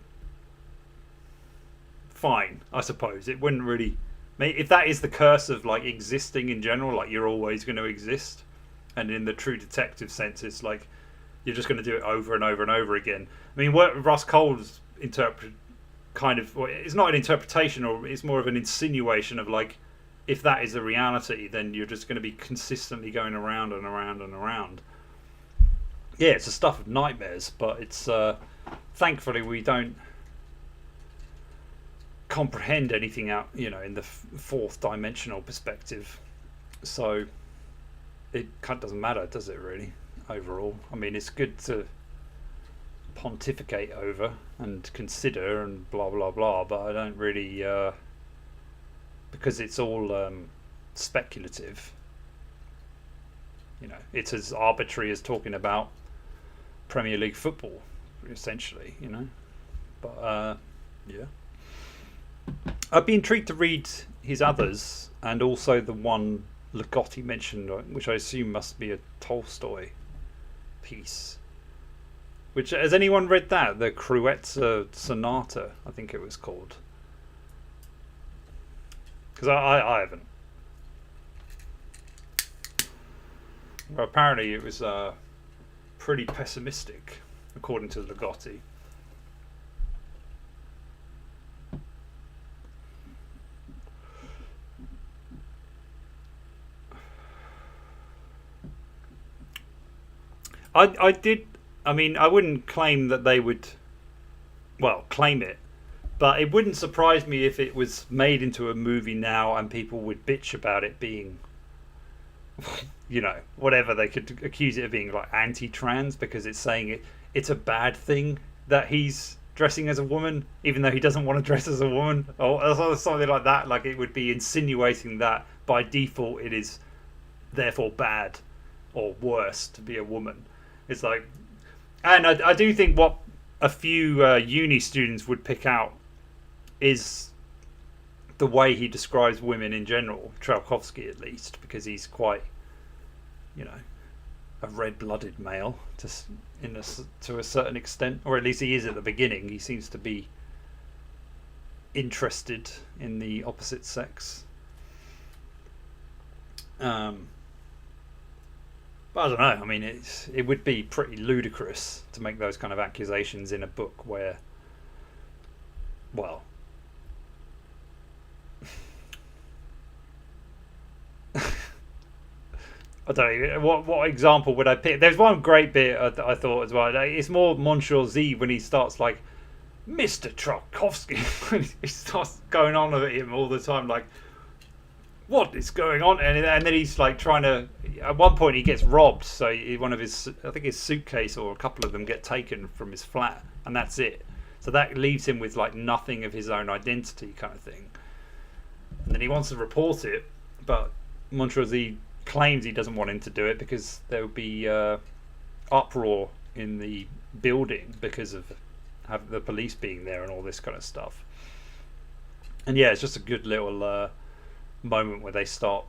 fine, I suppose. It wouldn't really, if that is the curse of, like, existing in general, like you're always going to exist, and in the true detective sense, it's like you're just going to do it over and over and over again. I mean, what Russ Cole's it's not an interpretation, or it's more of an insinuation of, like, if that is the reality, then you're just going to be consistently going around and around and around. Yeah, it's a stuff of nightmares, but it's thankfully we don't comprehend anything out, in the fourth dimensional perspective. So it kind of doesn't matter, does it really? Overall, I mean, it's good to pontificate over and consider and blah blah blah, but I don't really, because it's all speculative. It's as arbitrary as talking about Premier League football, essentially. But yeah, I'd be intrigued to read his others, and also the one Ligotti mentioned, which I assume must be a Tolstoy piece. Which, has anyone read that? The Kreutzer Sonata, I think it was called. Because I haven't. Well, apparently it was pretty pessimistic, according to Ligotti. I wouldn't claim that they would, claim it, but it wouldn't surprise me if it was made into a movie now and people would bitch about it being, whatever they could accuse it of being, like anti-trans, because it's saying it's a bad thing that he's dressing as a woman, even though he doesn't want to dress as a woman, or something like that. Like, it would be insinuating that by default it is therefore bad or worse to be a woman. It's like, and I do think what a few uni students would pick out is the way he describes women in general, Trelkovsky at least, because he's quite, a red-blooded male to a certain extent, or at least he is at the beginning. He seems to be interested in the opposite sex. But I don't know. I mean, it would be pretty ludicrous to make those kind of accusations in a book where, I don't know, what example would I pick? There's one great bit I thought as well. It's more Monchauzy when he starts like, Mr. Trelkovsky. He starts going on at him all the time, like, what is going on? And then he's like trying to, at one point he gets robbed, so one of his, I think his suitcase or a couple of them get taken from his flat, and that's it. So that leaves him with like nothing of his own identity, kind of thing. And then he wants to report it, but Montreuil claims he doesn't want him to do it because there would be uproar in the building because of the police being there and all this kind of stuff. And yeah, it's just a good little moment where they start,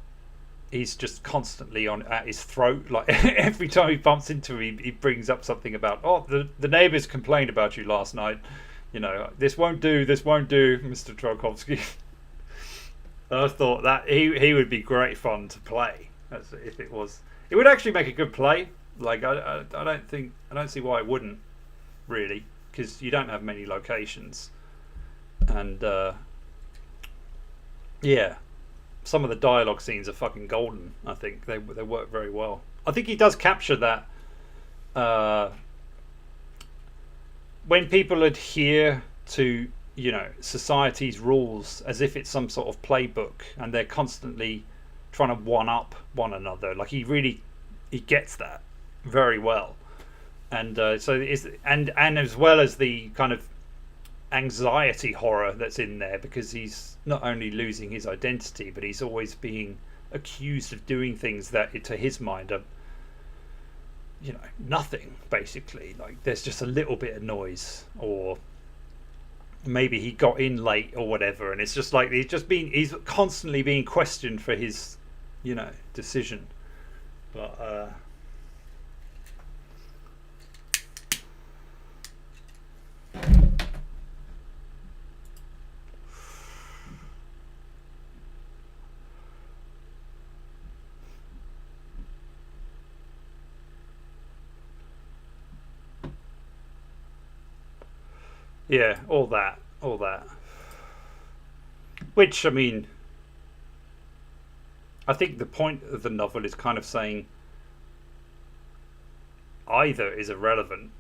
he's just constantly at his throat, like every time he bumps into him, he brings up something about, the neighbours complained about you last night, this won't do, Mr. Trelkovsky. I thought that he would be great fun to play, if it would actually make a good play. Like, I don't see why it wouldn't, really, because you don't have many locations, and yeah, some of the dialogue scenes are fucking golden. I think they work very well. I think he does capture that when people adhere to society's rules as if it's some sort of playbook, and they're constantly trying to one up one another. Like, he gets that very well, and so it's and as well as the kind of anxiety horror that's in there, because he's not only losing his identity, but he's always being accused of doing things that to his mind are nothing, basically. Like, there's just a little bit of noise, or maybe he got in late or whatever, and it's just like he's constantly being questioned for his decision. But yeah, all that. Which, I mean, I think the point of the novel is kind of saying either is irrelevant,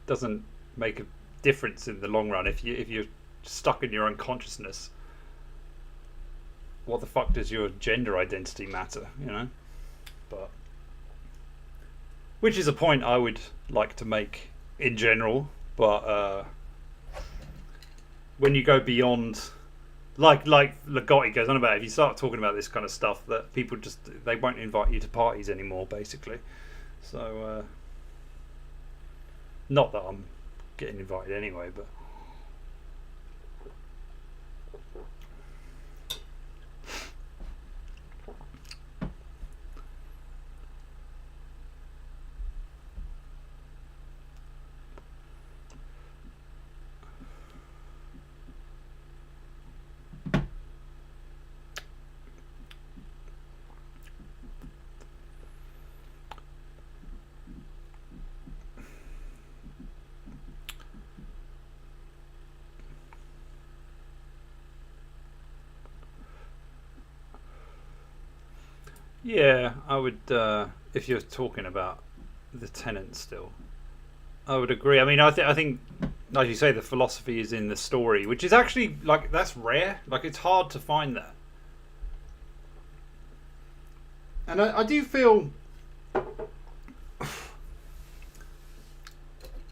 doesn't make a difference in the long run. If you're stuck in your own consciousness, what the fuck does your gender identity matter, But which is a point I would like to make in general, but when you go beyond, like Ligotti goes on about, if you start talking about this kind of stuff, that people they won't invite you to parties anymore, basically. So not that I'm getting invited anyway, but yeah, I would, if you're talking about the Tenant still, I would agree. I mean, I think, like you say, the philosophy is in the story, which is actually, like, that's rare. Like, it's hard to find that. And I do feel, I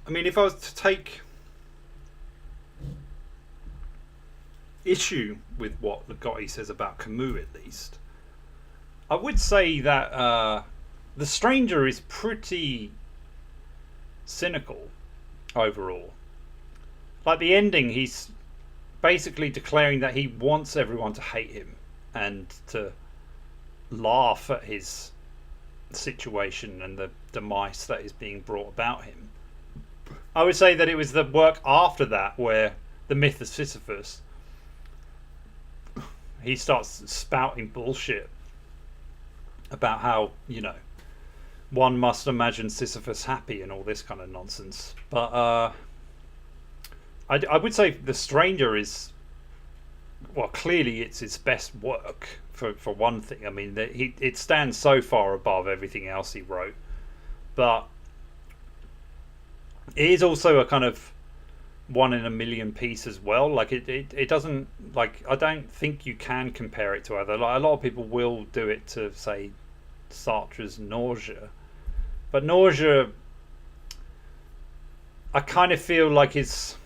mean, if I was to take issue with what Ligotti says about Camus, at least, I would say that The Stranger is pretty cynical overall. Like, the ending, he's basically declaring that he wants everyone to hate him and to laugh at his situation and the demise that is being brought about him. I would say that it was the work after that where the myth of Sisyphus, he starts spouting bullshit about how, one must imagine Sisyphus happy and all this kind of nonsense. But I would say The Stranger is, well, clearly it's his best work for one thing. I mean, it stands so far above everything else he wrote. But it is also a kind of one in a million piece as well. Like, it doesn't, like, I don't think you can compare it to other. Like, a lot of people will do it to, say, Sartre's Nausea. But Nausea, I kind of feel like it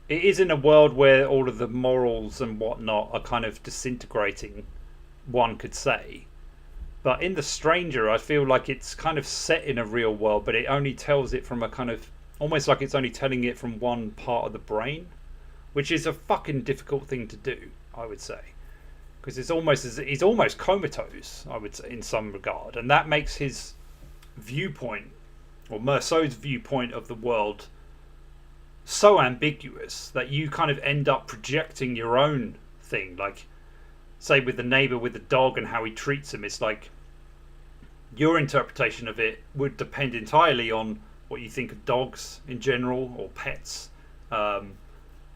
is in a world where all of the morals and whatnot are kind of disintegrating, one could say. But in The Stranger, I feel like it's kind of set in a real world, but it only tells it from a kind of, almost like it's only telling it from one part of the brain, which is a fucking difficult thing to do, I would say. Because he's almost comatose, I would say, in some regard. And that makes his viewpoint, or Meursault's viewpoint of the world, so ambiguous that you kind of end up projecting your own thing. Like, say with the neighbour with the dog and how he treats him, it's like your interpretation of it would depend entirely on what you think of dogs in general, or pets,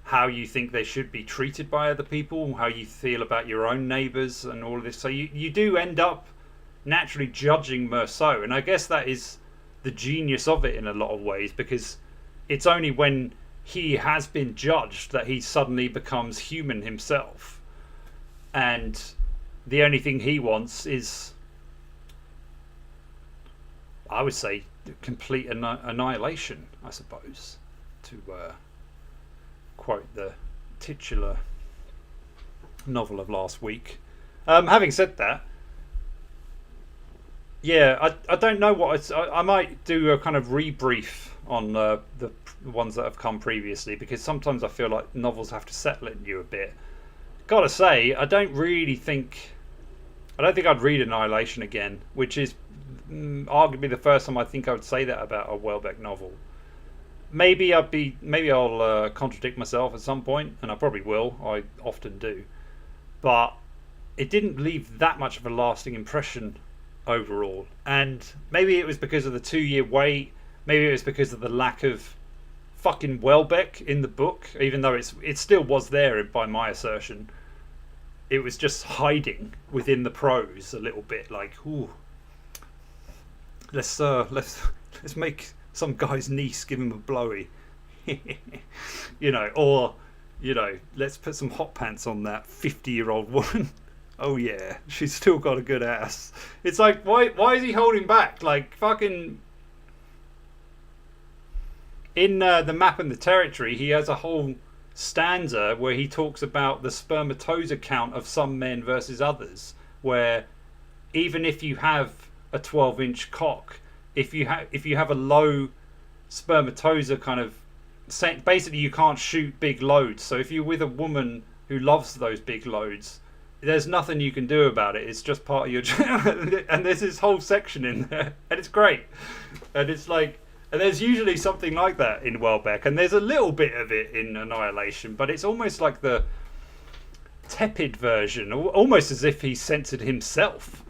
how you think they should be treated by other people, how you feel about your own neighbours and all of this. So you do end up naturally judging Meursault, and I guess that is the genius of it in a lot of ways, because it's only when he has been judged that he suddenly becomes human himself, and the only thing he wants is, I would say, complete annihilation, I suppose, to quote the titular novel of last week. Having said that, yeah, I don't know what I might do a kind of rebrief on the ones that have come previously, because sometimes I feel like novels have to settle in you a bit. Gotta say, I don't think I'd read Annihilation again, which is arguably the first time I think I would say that about a Welbeck novel. Maybe I'll contradict myself at some point, and I probably will. I often do, but it didn't leave that much of a lasting impression overall. And maybe it was because of the 2-year wait. Maybe it was because of the lack of fucking Welbeck in the book, even though it still was there by my assertion. it was just hiding within the prose a little bit, like, ooh, let's make some guy's niece give him a blowy, or let's put some hot pants on that 50-year-old woman. Oh yeah, she's still got a good ass. It's like, why is he holding back? Like, fucking in The Map and the Territory, he has a whole stanza where he talks about the spermatoza count of some men versus others, where even if you have a 12-inch cock, if you have a low spermatoza kind of, basically you can't shoot big loads. So if you're with a woman who loves those big loads, there's nothing you can do about it. It's just part of your and there's this whole section in there, and it's great. And it's like, and there's usually something like that in Welbeck, and there's a little bit of it in Annihilation, but it's almost like the tepid version, almost as if he censored himself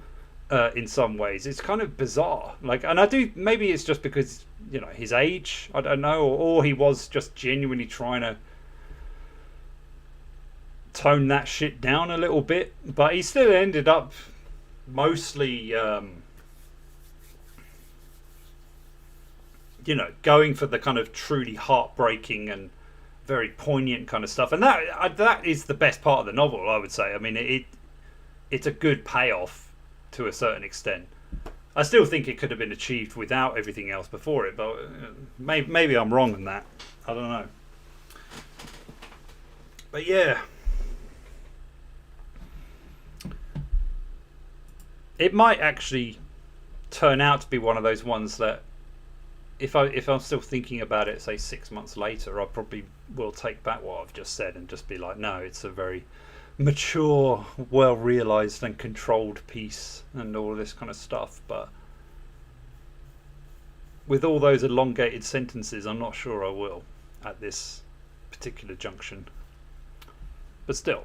in some ways. It's kind of bizarre. Like, and maybe it's just because, his age, I don't know, or he was just genuinely trying to tone that shit down a little bit, but he still ended up mostly going for the kind of truly heartbreaking and very poignant kind of stuff, and that is the best part of the novel, I would say. I mean, it's a good payoff to a certain extent. I still think it could have been achieved without everything else before it, but maybe I'm wrong in that. I don't know. But yeah, it might actually turn out to be one of those ones that if I'm still thinking about it, say 6 months later, I probably will take back what I've just said and just be like, no, it's a very mature, well realized and controlled piece and all this kind of stuff. But with all those elongated sentences, I'm not sure I will at this particular junction. But still.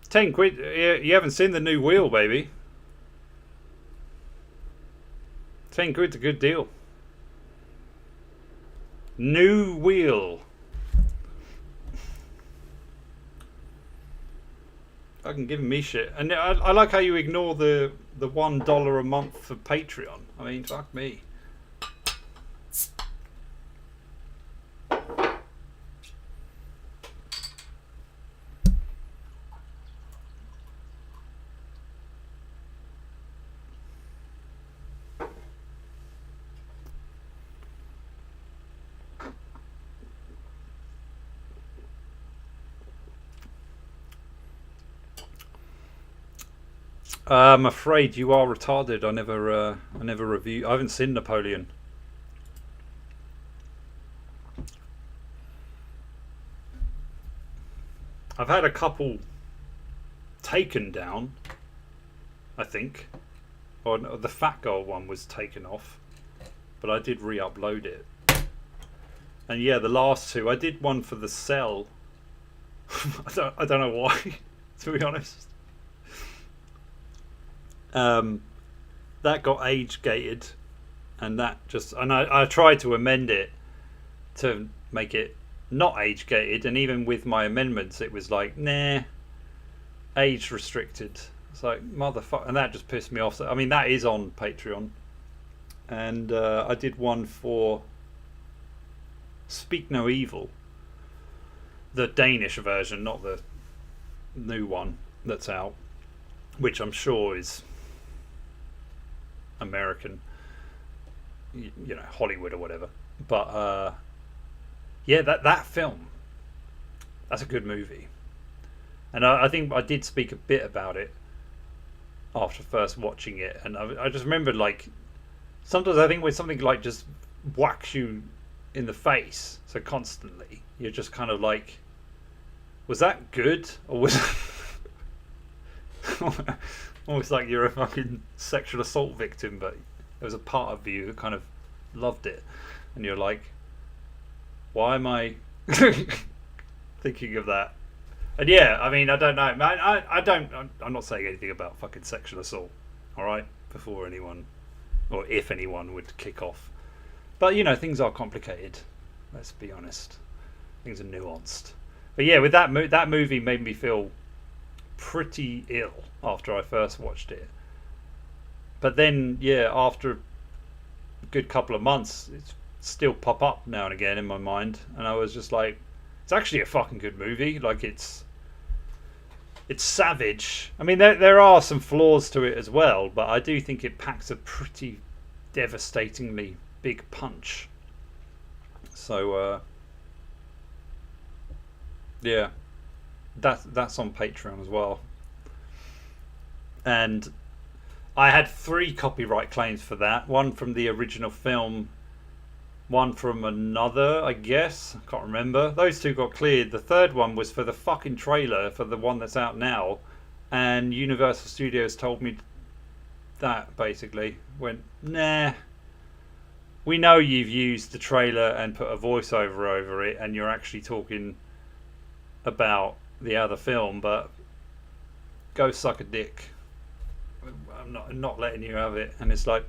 £10. You haven't seen the new wheel, baby. £10's a good deal. New wheel. Fucking giving me shit. And I like how you ignore the $1 a month for Patreon. I mean, fuck me. I'm afraid you are retarded. I never review. I haven't seen Napoleon. I've had a couple taken down, I think. Or no, the Fat Girl one was taken off, but I did re-upload it. And yeah, the last two, I did one for The Cell. I don't know why, to be honest. That got age gated, and I tried to amend it to make it not age gated, and even with my amendments it was like, nah, age restricted. It's like, motherfucker, and that just pissed me off. I mean, that is on Patreon, and I did one for Speak No Evil, the Danish version, not the new one that's out, which I'm sure is American, Hollywood or whatever. But yeah, that film, that's a good movie, and I think I did speak a bit about it after first watching it, and I just remembered, like, sometimes I think when something like just whacks you in the face so constantly, you're just kind of like, was that good, or was almost like you're a fucking sexual assault victim, but there was a part of you that kind of loved it, and you're like, why am I thinking of that? And yeah, I mean, I don't know. I'm not saying anything about fucking sexual assault. all right, before anyone, or if anyone would kick off. But, you know, things are complicated, let's be honest. Things are nuanced. But yeah, with that movie made me feel pretty ill after I first watched it. But then, yeah, after a good couple of months, it's still pop up now and again in my mind, and I was just like, it's actually a fucking good movie. Like, it's savage. I mean, there are some flaws to it as well, but I do think it packs a pretty devastatingly big punch. So yeah, that's on Patreon as well. And I had 3 copyright claims for that. One from the original film, one from another, I guess. I can't remember. Those 2 got cleared. The third one was for the fucking trailer for the one that's out now. And Universal Studios told me that, basically. Went, nah. We know you've used the trailer and put a voiceover over it, and you're actually talking about the other film, but go suck a dick. I'm not letting you have it. And it's like,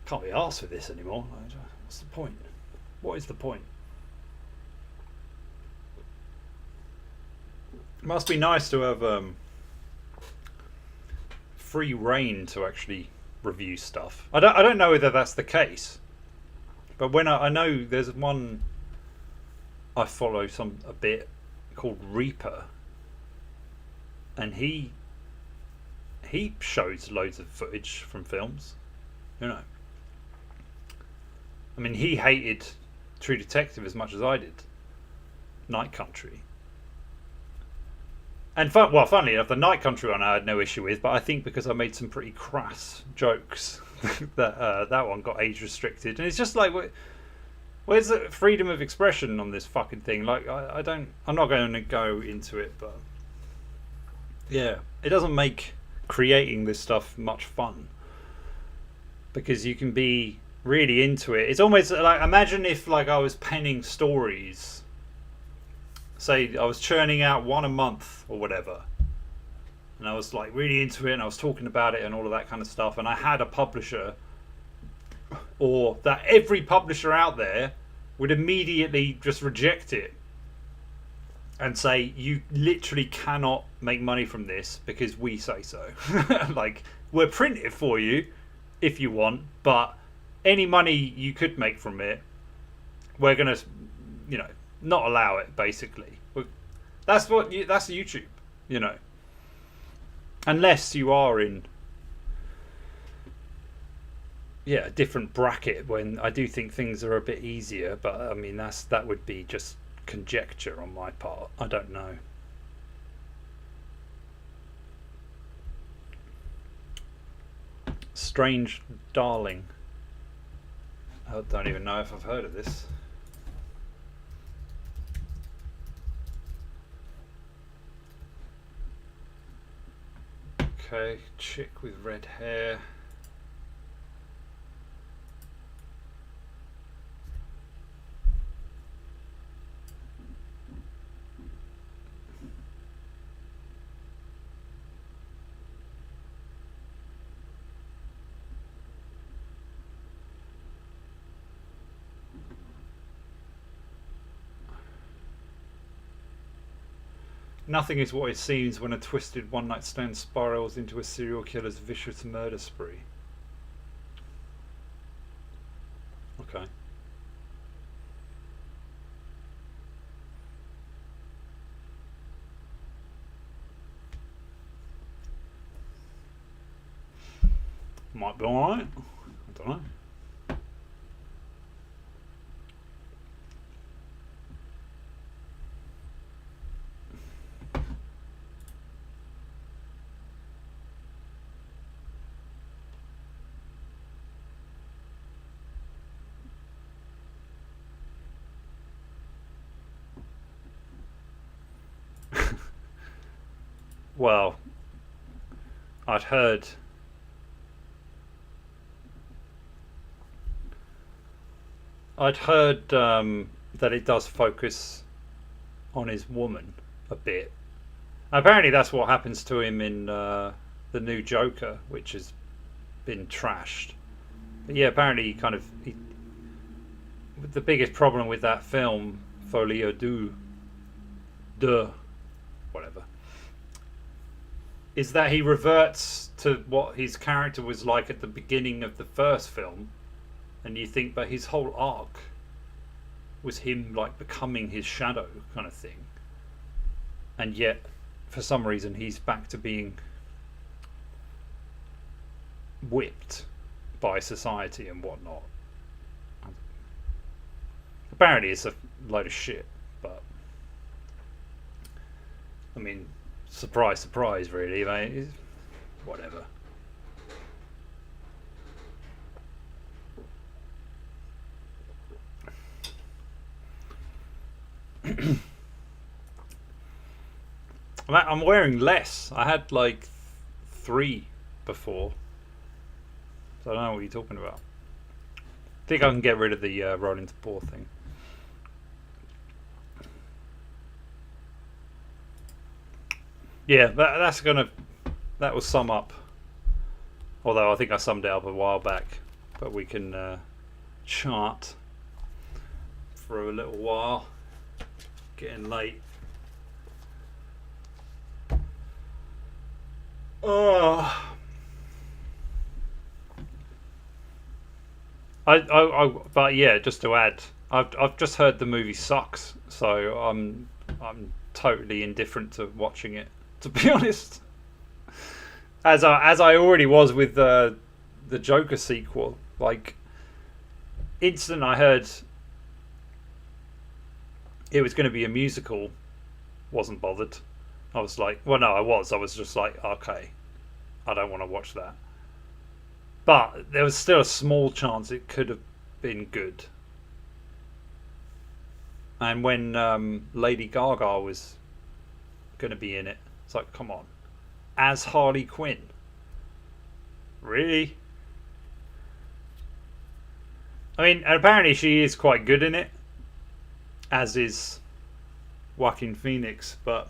can't be arsed with this anymore. What's the point? What is the point? It must be nice to have free reign to actually review stuff. I don't know whether that's the case, but when I know there's one I follow a bit called Reaper, and he shows loads of footage from films, you know. I mean, he hated True Detective as much as I did, Night Country. And funnily enough, the Night Country one I had no issue with, but I think because I made some pretty crass jokes that that one got age restricted. And it's just like, where's the freedom of expression on this fucking thing? Like, I'm not going to go into it, but yeah, it doesn't make creating this stuff much fun, because you can be really into it. It's almost like, imagine if like I was penning stories, say I was churning out one a month or whatever, and I was like really into it, and I was talking about it and all of that kind of stuff, and I had a publisher, or that every publisher out there would immediately just reject it and say, you literally cannot make money from this because we say so. Like, we'll print it for you if you want, but any money you could make from it, we're gonna, you know, not allow it. Basically, that's YouTube, you know. Unless you are in, yeah, a different bracket, when I do think things are a bit easier. But I mean, that would be just conjecture on my part. I don't know. Strange Darling. I don't even know if I've heard of this. Okay, chick with red hair. Nothing is what it seems when a twisted one-night stand spirals into a serial killer's vicious murder spree. Okay. Might be alright. I don't know. Well, I'd heard that it does focus on his woman a bit. Apparently that's what happens to him in the new Joker, which has been trashed. But yeah, apparently the biggest problem with that film, Folio de whatever, is that he reverts to what his character was like at the beginning of the first film, and you think, but his whole arc was him like becoming his shadow kind of thing, and yet for some reason he's back to being whipped by society and whatnot. Apparently it's a load of shit, but I mean, surprise, surprise, really, mate. Whatever. I'm wearing less. I had like 3 before, so I don't know what you're talking about. I think I can get rid of the Roland Topor thing. Yeah, that will sum up. Although I think I summed it up a while back, but we can chart for a little while. Getting late. Oh. But yeah, just to add, I've just heard the movie sucks, so I'm totally indifferent to watching it, to be honest. As I already was with the Joker sequel. Like, instant I heard it was going to be a musical, wasn't bothered. I was like, well, no, I was just like, okay, I don't want to watch that. But there was still a small chance it could have been good. And when Lady Gaga was going to be in it, it's like, come on, as Harley Quinn, really? I mean, apparently she is quite good in it, as is Joaquin Phoenix, but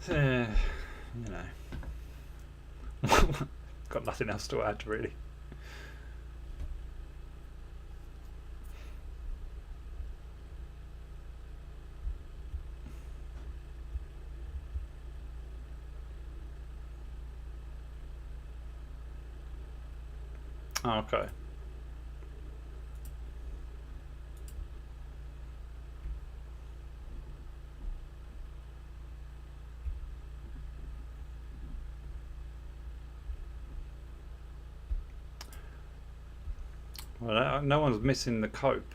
you know, got nothing else to add, really. Okay. Well, no one's missing the cope.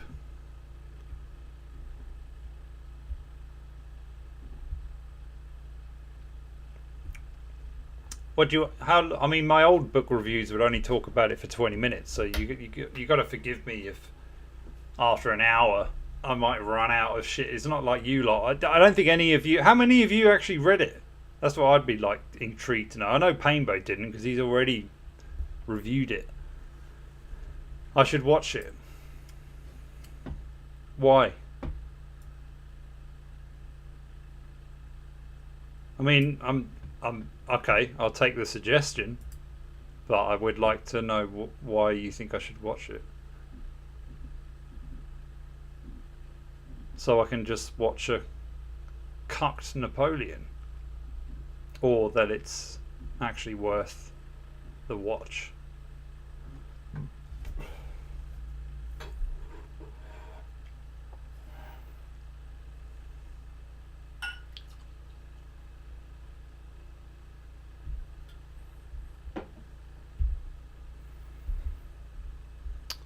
What do you? How? I mean, my old book reviews would only talk about it for 20 minutes, so you got to forgive me if after an hour I might run out of shit. It's not like you lot. I don't think any of you. How many of you actually read it? That's what I'd be like intrigued to know. I know Painbow didn't because he's already reviewed it. I should watch it. Why? I mean, I'm okay. I'll take the suggestion, but I would like to know why you think I should watch it, so I can just watch a cucked Napoleon, or that it's actually worth the watch.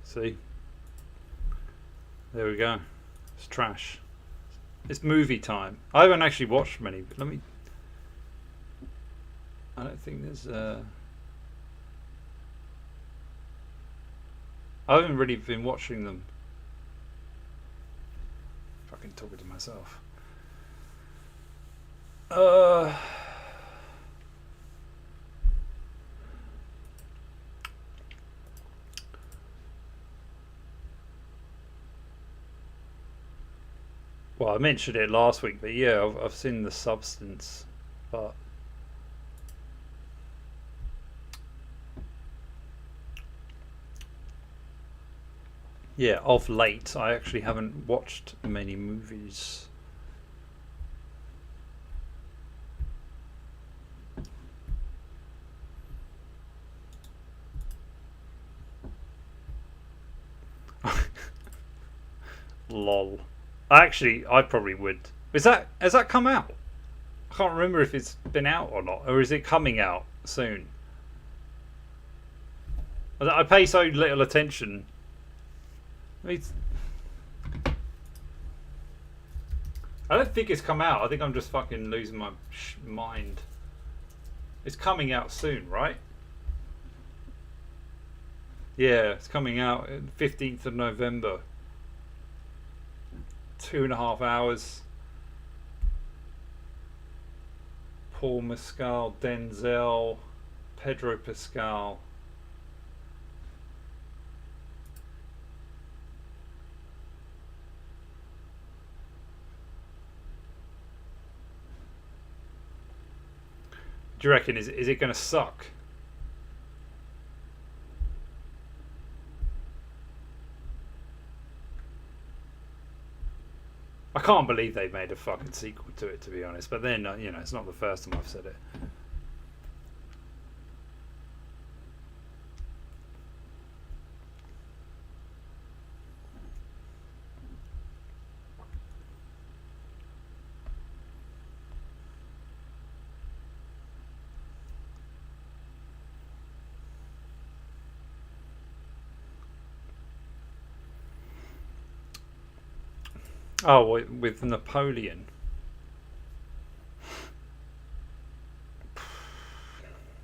See, there we go. It's trash. It's movie time. I haven't actually watched many, but let me. I don't think there's. I haven't really been watching them. Fucking talking to myself. Well, I mentioned it last week, but yeah, I've seen The Substance. but yeah, of late I actually haven't watched many movies. Lol. Actually, I probably would. Has that come out? I can't remember if it's been out or not, or is it coming out soon? I pay so little attention. I don't think it's come out. I think I'm just fucking losing my mind. It's coming out soon, right? Yeah, it's coming out 15th of November. 2.5 hours. Paul Mescal, Denzel, Pedro Pascal. Do you reckon is it going to suck? I can't believe they've made a fucking sequel to it, to be honest. But then, it's not the first time I've said it. Oh, with Napoleon.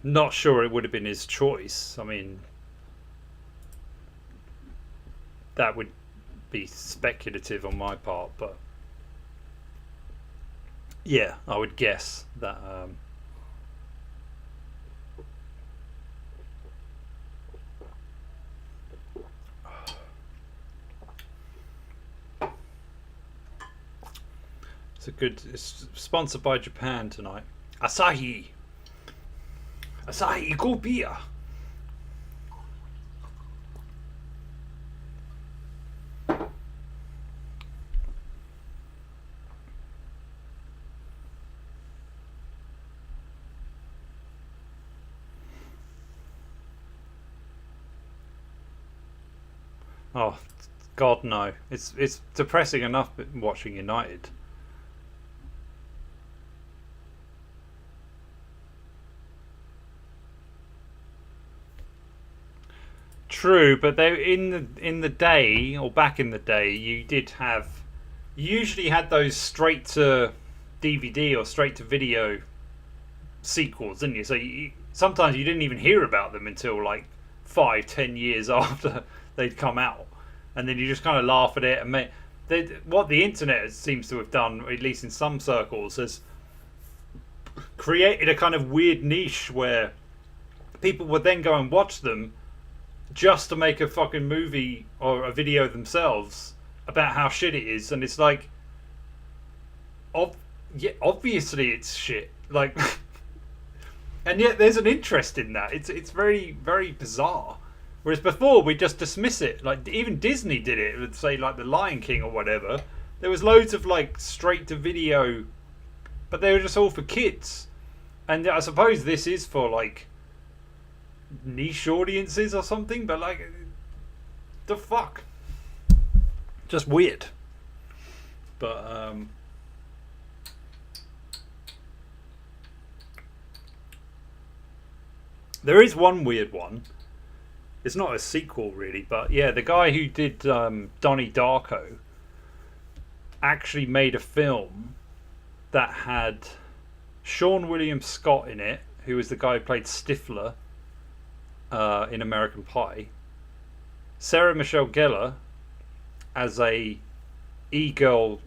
Not sure it would have been his choice. I mean, that would be speculative on my part, but yeah, I would guess that. It's sponsored by Japan tonight. Asahi go beer. Oh God, no! It's depressing enough watching United. True, but they in the day, or back in the day, you usually had those straight to DVD or straight to video sequels, didn't you? So sometimes you didn't even hear about them until like 5-10 years after they'd come out, and then you just kind of laugh at it. And what the internet seems to have done, at least in some circles, has created a kind of weird niche where people would then go and watch them just to make a fucking movie or a video themselves about how shit it is. And it's like, obviously it's shit, like and yet there's an interest in that. It's very, very bizarre. Whereas before we just dismiss it, like even Disney did it with, say, like The Lion King or whatever. There was loads of like straight to video, but they were just all for kids. And I suppose this is for like niche audiences or something, but like, the fuck, just weird. But there is one weird one. It's not a sequel really, but yeah, the guy who did Donnie Darko actually made a film that had Sean William Scott in it, who was the guy who played Stifler in American Pie, Sarah Michelle Gellar as a e-girl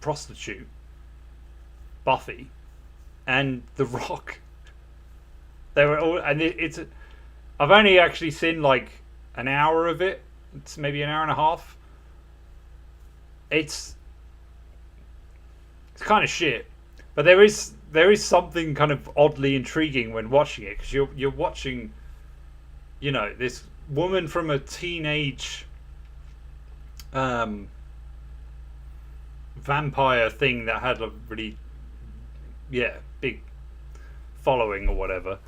prostitute, Buffy, and The Rock. They were all, and it's. I've only actually seen like an hour of it. It's maybe an hour and a half. It's kind of shit, But there is something kind of oddly intriguing when watching it, because you're watching, this woman from a teenage vampire thing that had a really big following or whatever,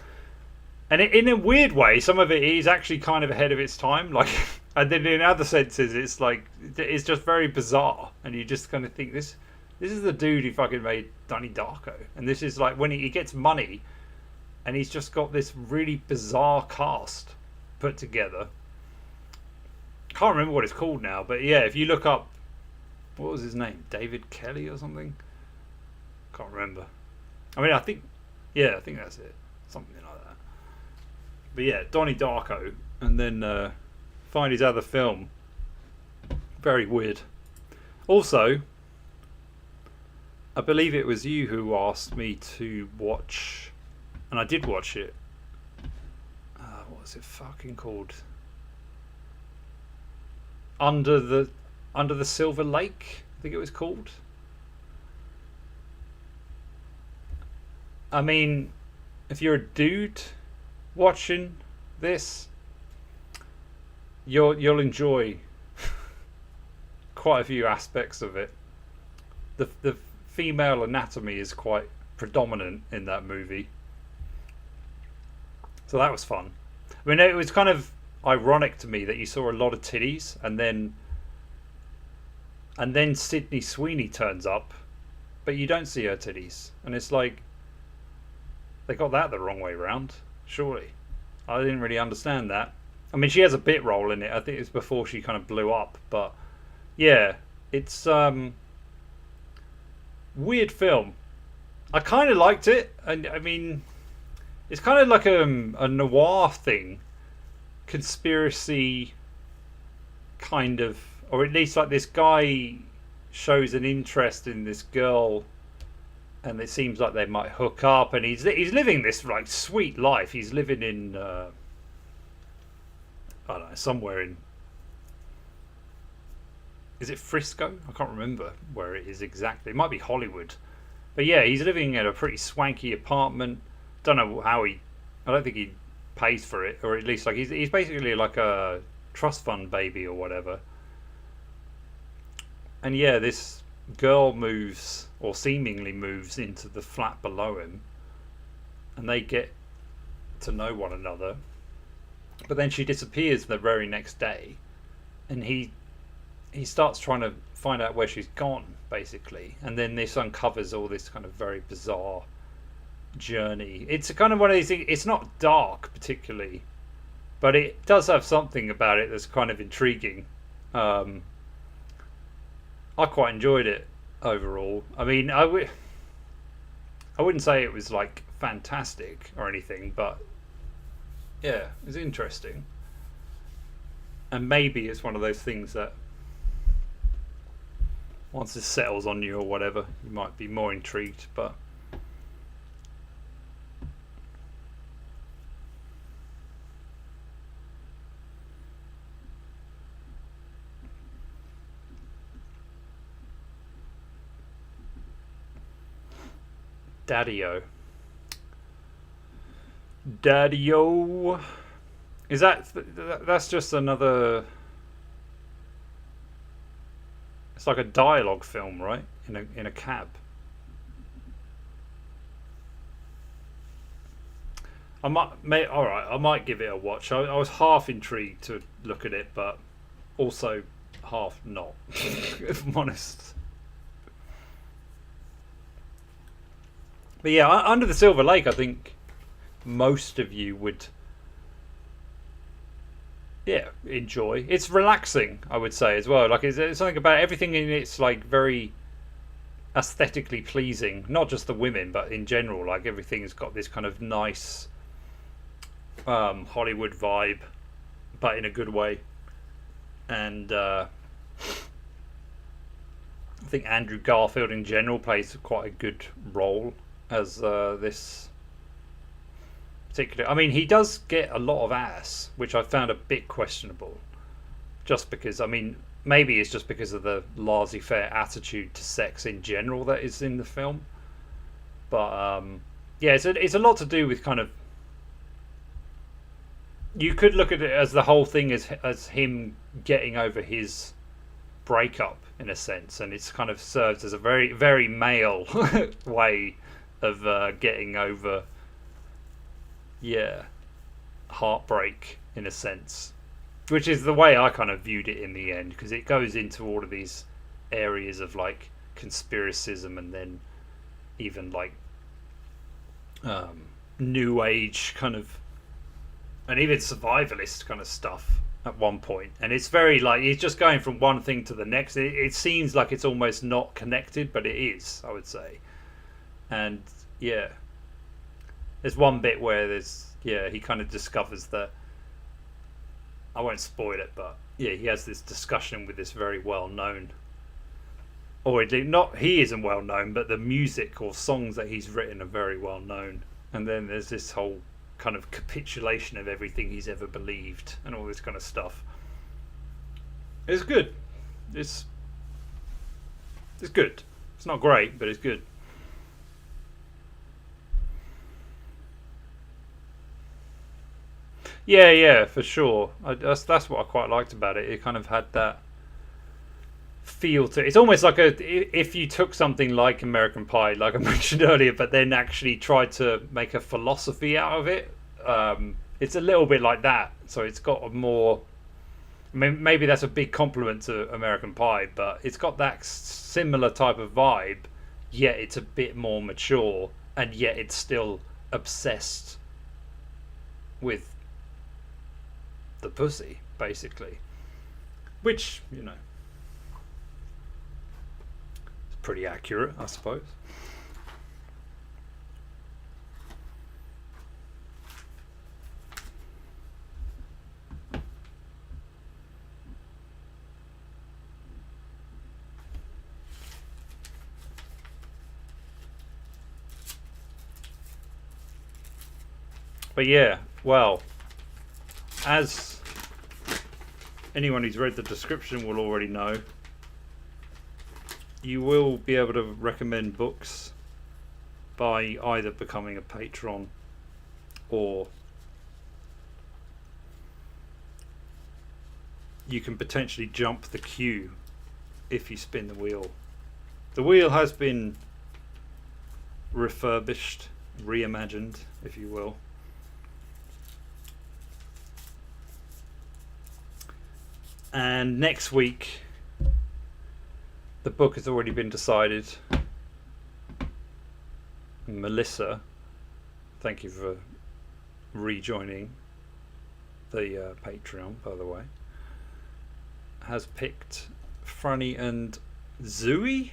and in a weird way some of it is actually kind of ahead of its time, like, and then in other senses it's like it's just very bizarre, and you just kind of think this is the dude who fucking made Donnie Darko, and this is like when he gets money and he's just got this really bizarre cast put together. Can't remember what it's called now, but yeah, if you look up, what was his name? David Kelly or something? Can't remember. I mean, I think that's it. Something like that. But yeah, Donnie Darko, and then find his other film. Very weird. Also, I believe it was you who asked me to watch, and I did watch it. What was it fucking called? Under the Silver Lake, I think it was called. I mean, if you're a dude watching this, you'll enjoy quite a few aspects of it. The female anatomy is quite predominant in that movie, so that was fun. I mean, it was kind of ironic to me that you saw a lot of titties, and then Sydney Sweeney turns up, but you don't see her titties, and it's like they got that the wrong way round. Surely, I didn't really understand that. I mean, she has a bit role in it. I think it's before she kind of blew up, but yeah, it's weird film. I kind of liked it, and I mean, it's kind of like a noir thing, conspiracy kind of, or at least like this guy shows an interest in this girl, and it seems like they might hook up, and he's living this like sweet life. He's living in I don't know, somewhere in, is it Frisco? I can't remember where it is exactly. It might be Hollywood, but yeah, he's living in a pretty swanky apartment. Don't know how I don't think he pays for it, or at least like he's basically like a trust fund baby or whatever. And yeah, this girl moves, or seemingly moves, into the flat below him, and they get to know one another. But then she disappears the very next day, and he starts trying to find out where she's gone, basically. And then this uncovers all this kind of very bizarre journey. It's a kind of one of these things. It's not dark particularly, but it does have something about it that's kind of intriguing. I quite enjoyed it overall. I mean, I wouldn't say it was like fantastic or anything, but yeah, it was interesting. And maybe it's one of those things that once it settles on you or whatever, you might be more intrigued. But Daddy-O. Is that's just another, it's like a dialogue film, right? In a cab. I might give it a watch. I was half intrigued to look at it, but also half not, if I'm honest. But yeah, Under the Silver Lake, I think most of you would, enjoy. It's relaxing, I would say, as well. Like, it's something about everything in it's like very aesthetically pleasing. Not just the women, but in general, like everything's got this kind of nice Hollywood vibe, but in a good way. And I think Andrew Garfield in general plays quite a good role as this particular. I mean, he does get a lot of ass, which I found a bit questionable. Just because, I mean, maybe it's just because of the laissez-faire attitude to sex in general that is in the film. But yeah, it's a lot to do with kind of. You could look at it as the whole thing as him getting over his breakup in a sense, and it's kind of serves as a very very male way of getting over, yeah, heartbreak in a sense, which is the way I kind of viewed it in the end, because it goes into all of these areas of like conspiracism, and then even like new age kind of, and even survivalist kind of stuff at one point. And it's very like it's just going from one thing to the next. It seems like it's almost not connected, but it is, I would say. And yeah, there's one bit where he kind of discovers that, I won't spoil it, but yeah, he has this discussion with this very well known, or not, he isn't well known, but the music or songs that he's written are very well known. And then there's this whole kind of capitulation of everything he's ever believed and all this kind of stuff. It's good. It's good. It's not great, but it's good. Yeah, for sure. That's what I quite liked about it. It kind of had that feel to it. It's almost like if you took something like American Pie, like I mentioned earlier, but then actually tried to make a philosophy out of it. It's a little bit like that. So it's got a more. I mean, maybe that's a big compliment to American Pie, but it's got that similar type of vibe. Yet it's a bit more mature, and yet it's still obsessed with the pussy, basically, which is pretty accurate, I suppose. But yeah, well, as anyone who's read the description will already know, you will be able to recommend books by either becoming a patron or you can potentially jump the queue if you spin the wheel. The wheel has been refurbished, reimagined, if you will. And next week, the book has already been decided. Melissa, thank you for rejoining the Patreon, by the way, has picked Franny and Zoe.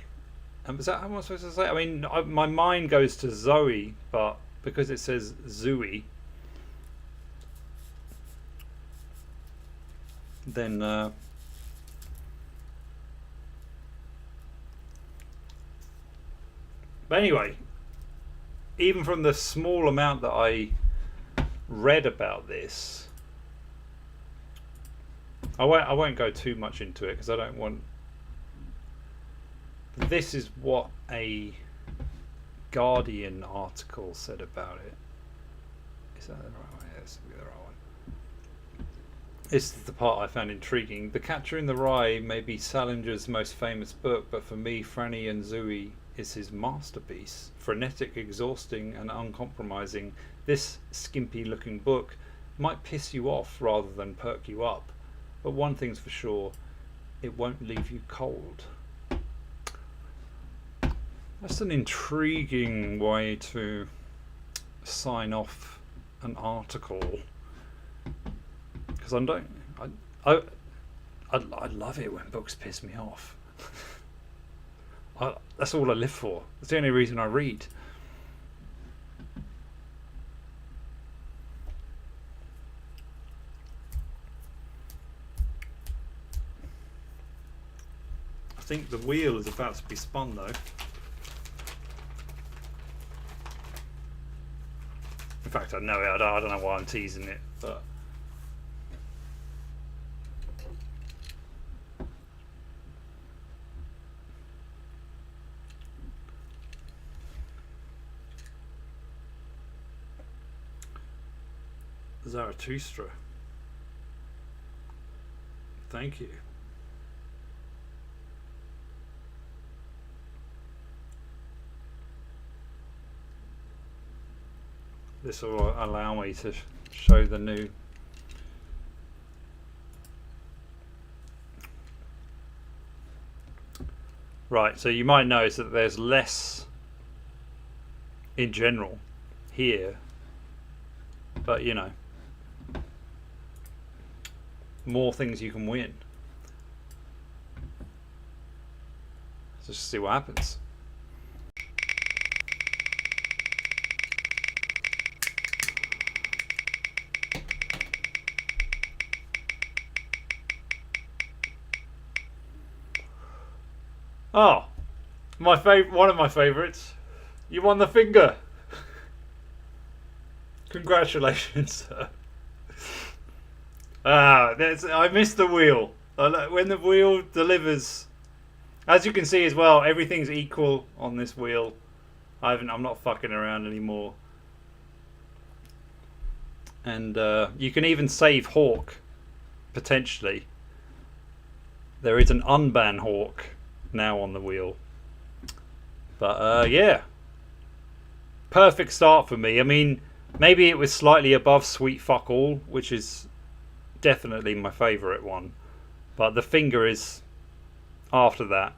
And is that how am I supposed to say? I mean, my mind goes to Zoe, but because it says Zoe, then but anyway, even from the small amount that I read about this, I won't go too much into it because I don't want. This is what a Guardian article said about it. Is that the right one? Yeah, this will be the right one. This is the part I found intriguing. The Catcher in the Rye may be Salinger's most famous book, but for me, Franny and Zooey is his masterpiece. Frenetic, exhausting, and uncompromising, this skimpy-looking book might piss you off rather than perk you up. But one thing's for sure, it won't leave you cold. That's an intriguing way to sign off an article. Because I love it when books piss me off. That's all I live for. That's the only reason I read. I think the wheel is about to be spun though. In fact, I know it. I don't know why I'm teasing it, but Zarathustra. Thank you. This will allow me to show the new. Right, so you might notice that there's less in general here, but you know, more things you can win. Let's just see what happens. Oh, one of my favourites. You won the finger. Congratulations, sir. I missed the wheel. When the wheel delivers, as you can see as well, everything's equal on this wheel. I'm not fucking around anymore. And you can even save Hawk, potentially. There is an unban Hawk now on the wheel. But yeah, perfect start for me. I mean, maybe it was slightly above Sweet Fuck All, which is definitely my favourite one, but the finger is after that.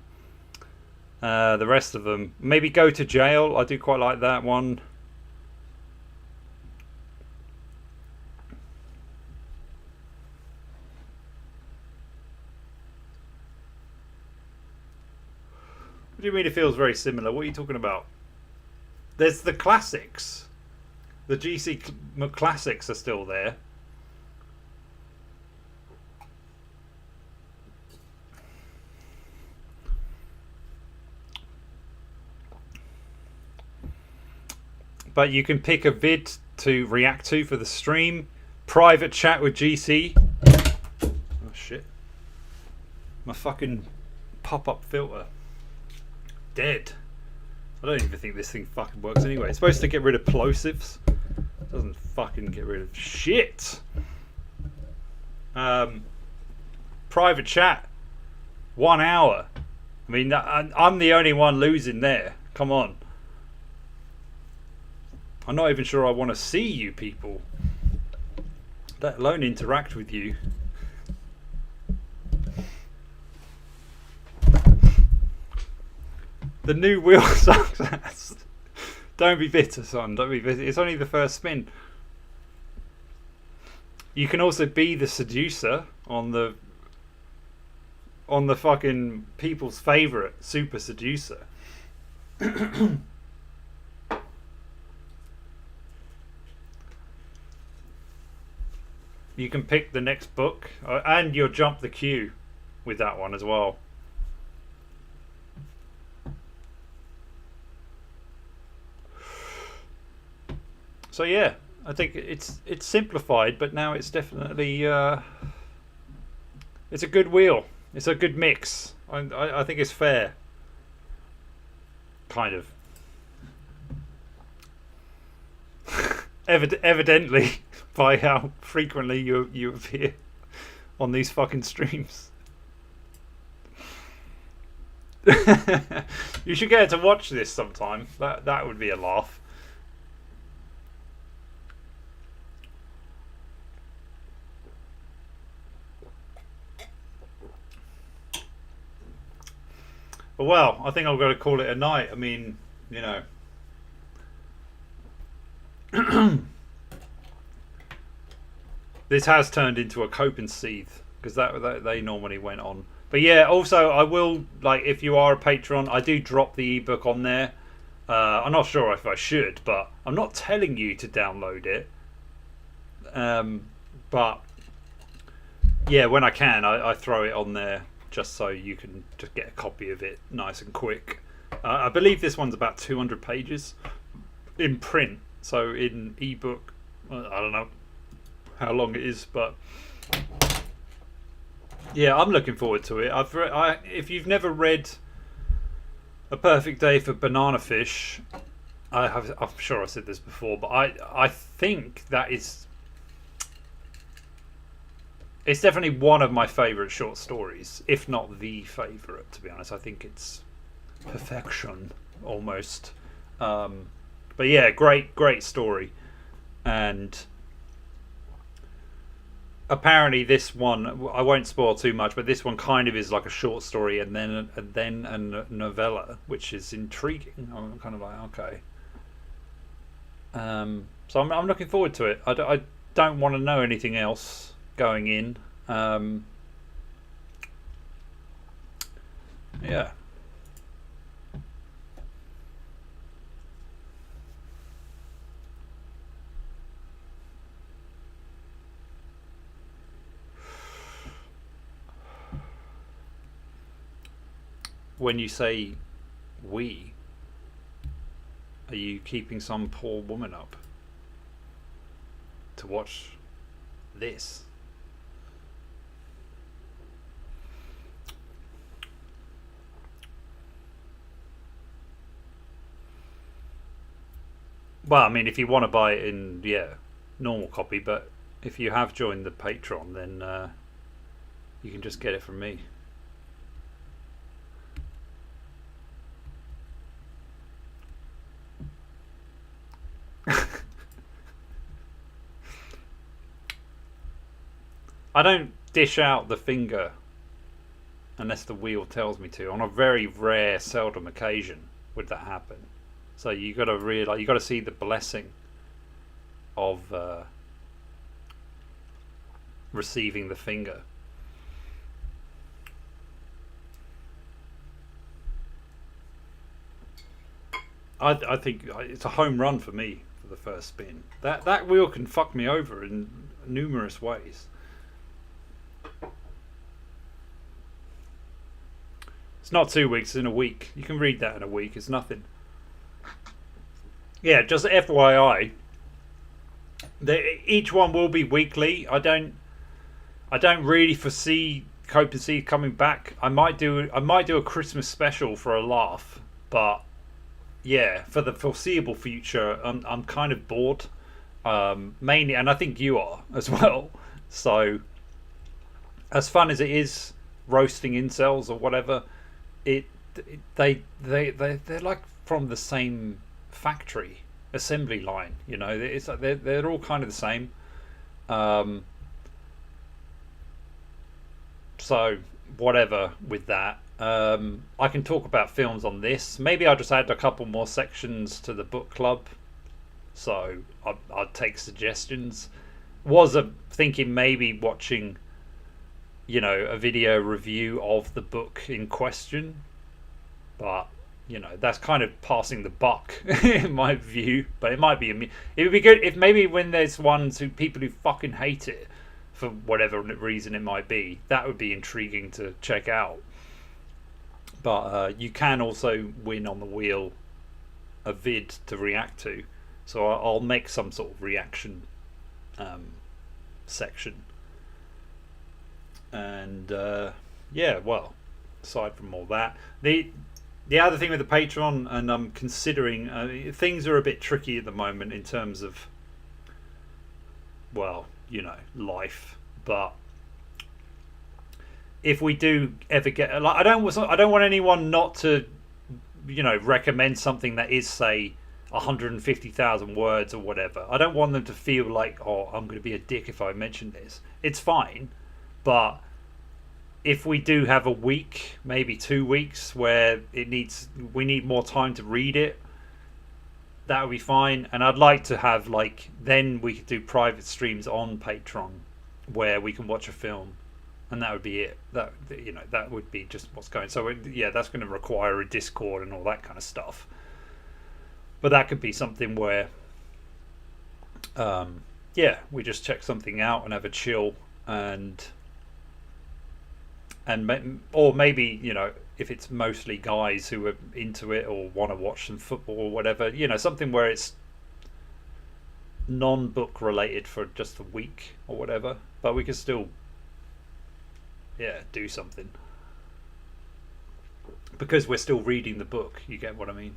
The rest of them, maybe Go to Jail, I do quite like that one. What do you mean it feels very similar? What are you talking about? There's the classics. The GC classics are still there. But you can pick a vid to react to for the stream. Private chat with GC. Oh shit. My fucking pop-up filter. Dead. I don't even think this thing fucking works anyway. It's supposed to get rid of plosives. It doesn't fucking get rid of shit. Private chat. 1 hour. I mean, I'm the only one losing there. Come on. I'm not even sure I want to see you people, let alone interact with you. The new wheel sucks ass. Don't be bitter, son. Don't be bitter. It's only the first spin. You can also be the seducer on the fucking people's favourite super seducer. You can pick the next book, and you'll jump the queue with that one as well. So yeah, I think it's simplified, but now it's definitely it's a good wheel. It's a good mix. I think it's fair. Kind of. Evidently, by how frequently you appear on these fucking streams. You should get to watch this sometime. That would be a laugh. But well, I think I'm going to call it a night. I mean, you know. This has turned into a cope and seethe, because that they normally went on. But yeah, also I will, like, if you are a patron, I do drop the ebook on there. I'm not sure if I should, but I'm not telling you to download it. But yeah, when I can, I throw it on there just so you can just get a copy of it nice and quick. I believe this one's about 200 pages in print. So in ebook, I don't know how long it is, but yeah, I'm looking forward to it. If you've never read A Perfect Day for Banana Fish, I'm sure I said this before, but I think that is It's definitely one of my favourite short stories, if not the favourite, to be honest. I think it's perfection, almost. But yeah, great story. And apparently this one, I won't spoil too much, but this one kind of is like a short story and then a novella, which is intriguing. I'm kind of like, okay. So I'm looking forward to it. I don't want to know anything else going in. Yeah. When you say we, are you keeping some poor woman up to watch this? Well, I mean, if you want to buy it in, normal copy, but if you have joined the Patreon, then you can just get it from me. I don't dish out the finger unless the wheel tells me to. On a very rare, seldom occasion would that happen. So you got to realize, you got to see the blessing of receiving the finger. I think it's a home run for me for the first spin. That wheel can fuck me over in numerous ways. It's not 2 weeks, it's in a week. You can read that in a week, it's nothing. Yeah, just FYI, each one will be weekly. I don't really foresee Cope and Seed coming back. I might do a Christmas special for a laugh, but yeah, for the foreseeable future, I'm kind of bored. Mainly, and I think you are as well. So, as fun as it is roasting incels or whatever, they're like from the same factory assembly line. You know, it's like they're all kind of the same. So whatever with that. I can talk about films on this. Maybe I'll just add a couple more sections to the book club. So I'll take suggestions. Was thinking maybe watching, a video review of the book in question, but that's kind of passing the buck in my view. But it might be it would be good if maybe when there's people who fucking hate it for whatever reason it might be, that would be intriguing to check out. But you can also win on the wheel a vid to react to, so I'll make some sort of reaction section. And well, aside from all that, the other thing with the Patreon, and I'm considering, things are a bit tricky at the moment in terms of, life. But if we do ever get, like, I don't want anyone not to, recommend something that is, say, 150,000 words or whatever. I don't want them to feel like, oh, I'm going to be a dick if I mention this. It's fine, but if we do have a week, maybe 2 weeks, where we need more time to read it, that would be fine. And I'd like to have, then we could do private streams on Patreon where we can watch a film, and that would be it. That would be just what's going. So that's going to require a Discord and all that kind of stuff. But that could be something where, we just check something out and have a chill, or maybe if it's mostly guys who are into it or want to watch some football or whatever, something where it's non-book related for just a week or whatever, but we can still do something because we're still reading the book. You get what I mean?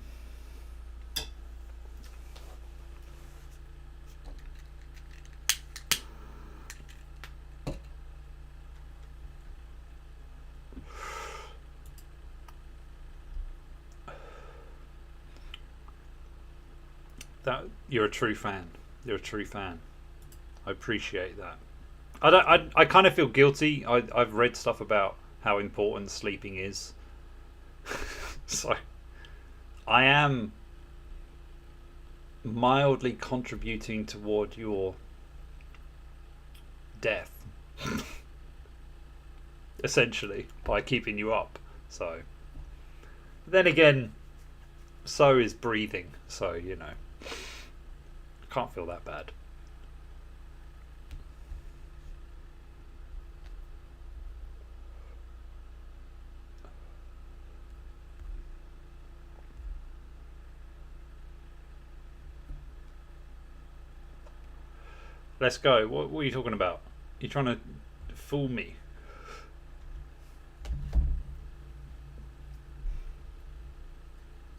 That you're a true fan. You're a true fan. I appreciate that. I kind of feel guilty. I've read stuff about how important sleeping is. So I am mildly contributing toward your death. Essentially, by keeping you up. So then again, so is breathing. So, you know, I can't feel that bad. Let's go. What are you talking about? You're trying to fool me.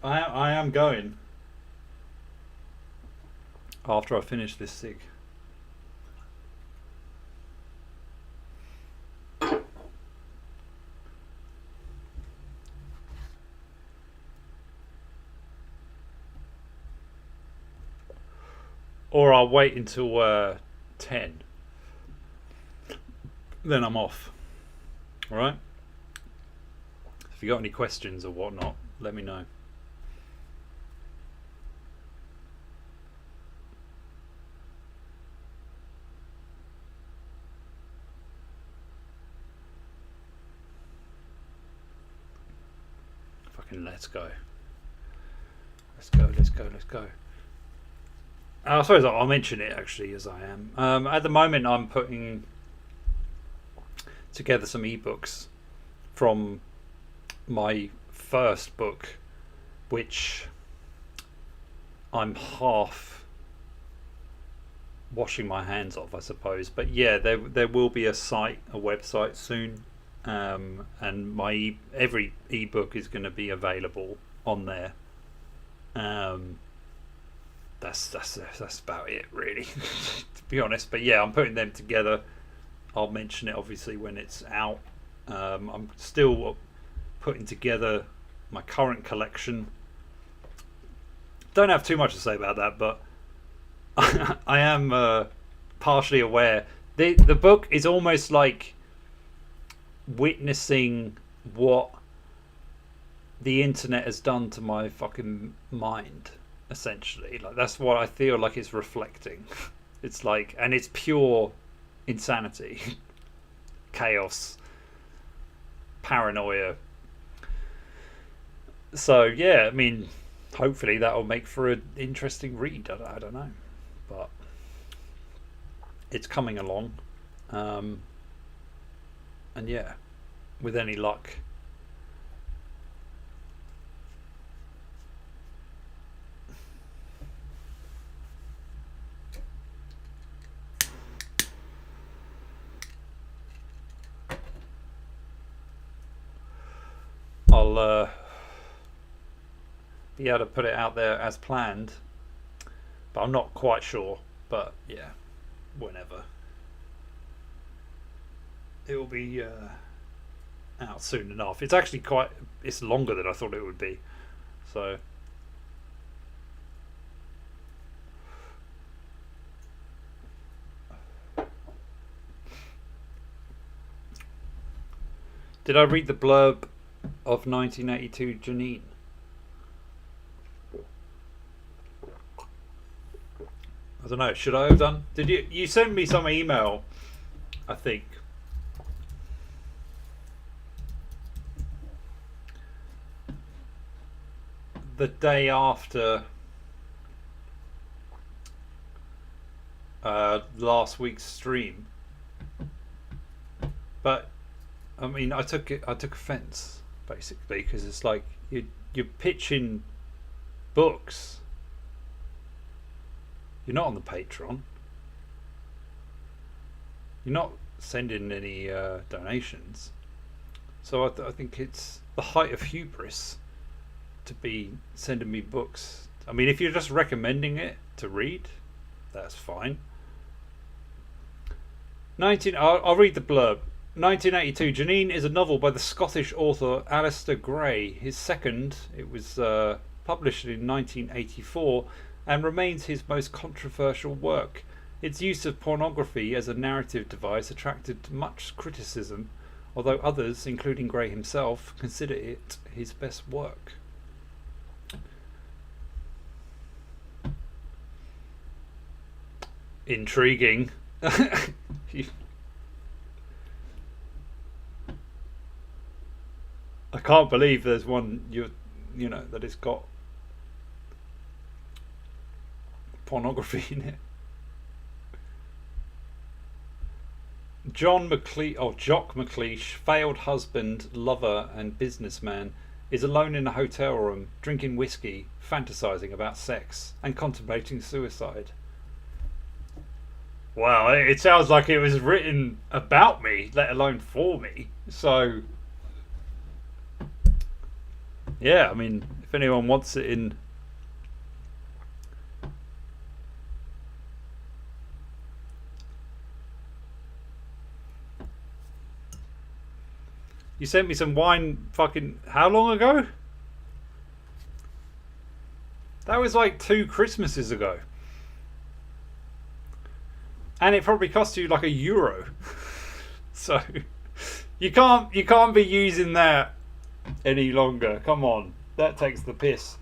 I am going. After I finish this cig. Or I'll wait until 10. Then I'm off. Alright? If you got any questions or whatnot, let me know. Fucking let's go. Let's go, let's go, let's go. I suppose I'll mention it actually as I am. At the moment I'm putting together some ebooks from my first book, which I'm half washing my hands of, I suppose. But yeah, there will be a website soon, and my every ebook is going to be available on there. That's about it, really, to be honest. But yeah, I'm putting them together. I'll mention it obviously when it's out. I'm still putting together my current collection. Don't have too much to say about that, but I am partially aware. The book is almost like witnessing what the internet has done to my fucking mind. Essentially, like that's what I feel like it's reflecting. It's like, and it's pure insanity, chaos, paranoia. So yeah, I mean, hopefully that'll make for an interesting read. I don't know, but it's coming along, and yeah, with any luck. I'll be able to put it out there as planned, but I'm not quite sure. But yeah, whenever it will be out soon enough. It's actually it's longer than I thought it would be. So did I read the blurb of 1982 Janine? I don't know, should I have done? Did you send me some email, I think, the day after last week's stream, but I mean I took offence basically, because it's like you're pitching books. You're not on the Patreon. You're not sending any donations. So I think it's the height of hubris to be sending me books. I mean, if you're just recommending it to read, that's fine. I'll read the blurb. 1982 Janine is a novel by the Scottish author Alistair Gray. His second. It was published in 1984 and remains his most controversial work. Its use of pornography as a narrative device attracted much criticism, although others, including Gray himself, consider it his best work. Intriguing. I can't believe there's one you know that it's got pornography in it. Jock McLeish, failed husband, lover and businessman, is alone in a hotel room, drinking whiskey, fantasizing about sex and contemplating suicide. Wow, it sounds like it was written about me, let alone for me. So, yeah, I mean, if anyone wants it in... You sent me some wine fucking... How long ago? That was like 2 Christmases ago. And it probably cost you like €1. So you can't be using that any longer. Come on. That takes the piss.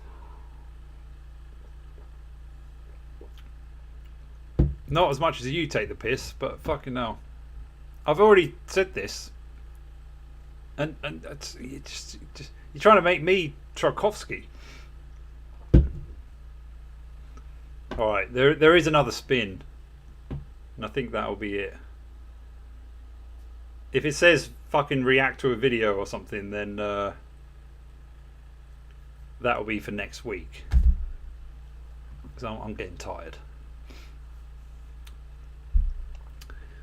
Not as much as you take the piss, but fucking hell. I've already said this. And it's just you're trying to make me Tchaikovsky. Alright, there is another spin. And I think that'll be it. If it says fucking react to a video or something, then that'll be for next week. Because I'm getting tired.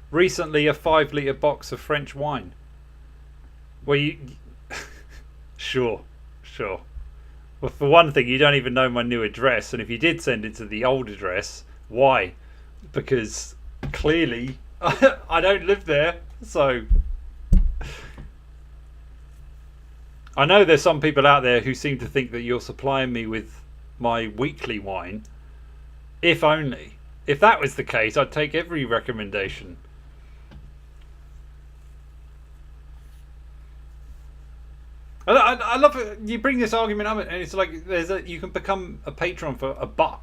Recently, a 5-litre box of French wine. Well, you... Sure. Well, for one thing, you don't even know my new address. And if you did send it to the old address, why? Because... clearly I don't live there, so I know there's some people out there who seem to think that you're supplying me with my weekly wine. If only. If that was the case, I'd take every recommendation. I love it. You bring this argument up and it's like you can become a patron for $1.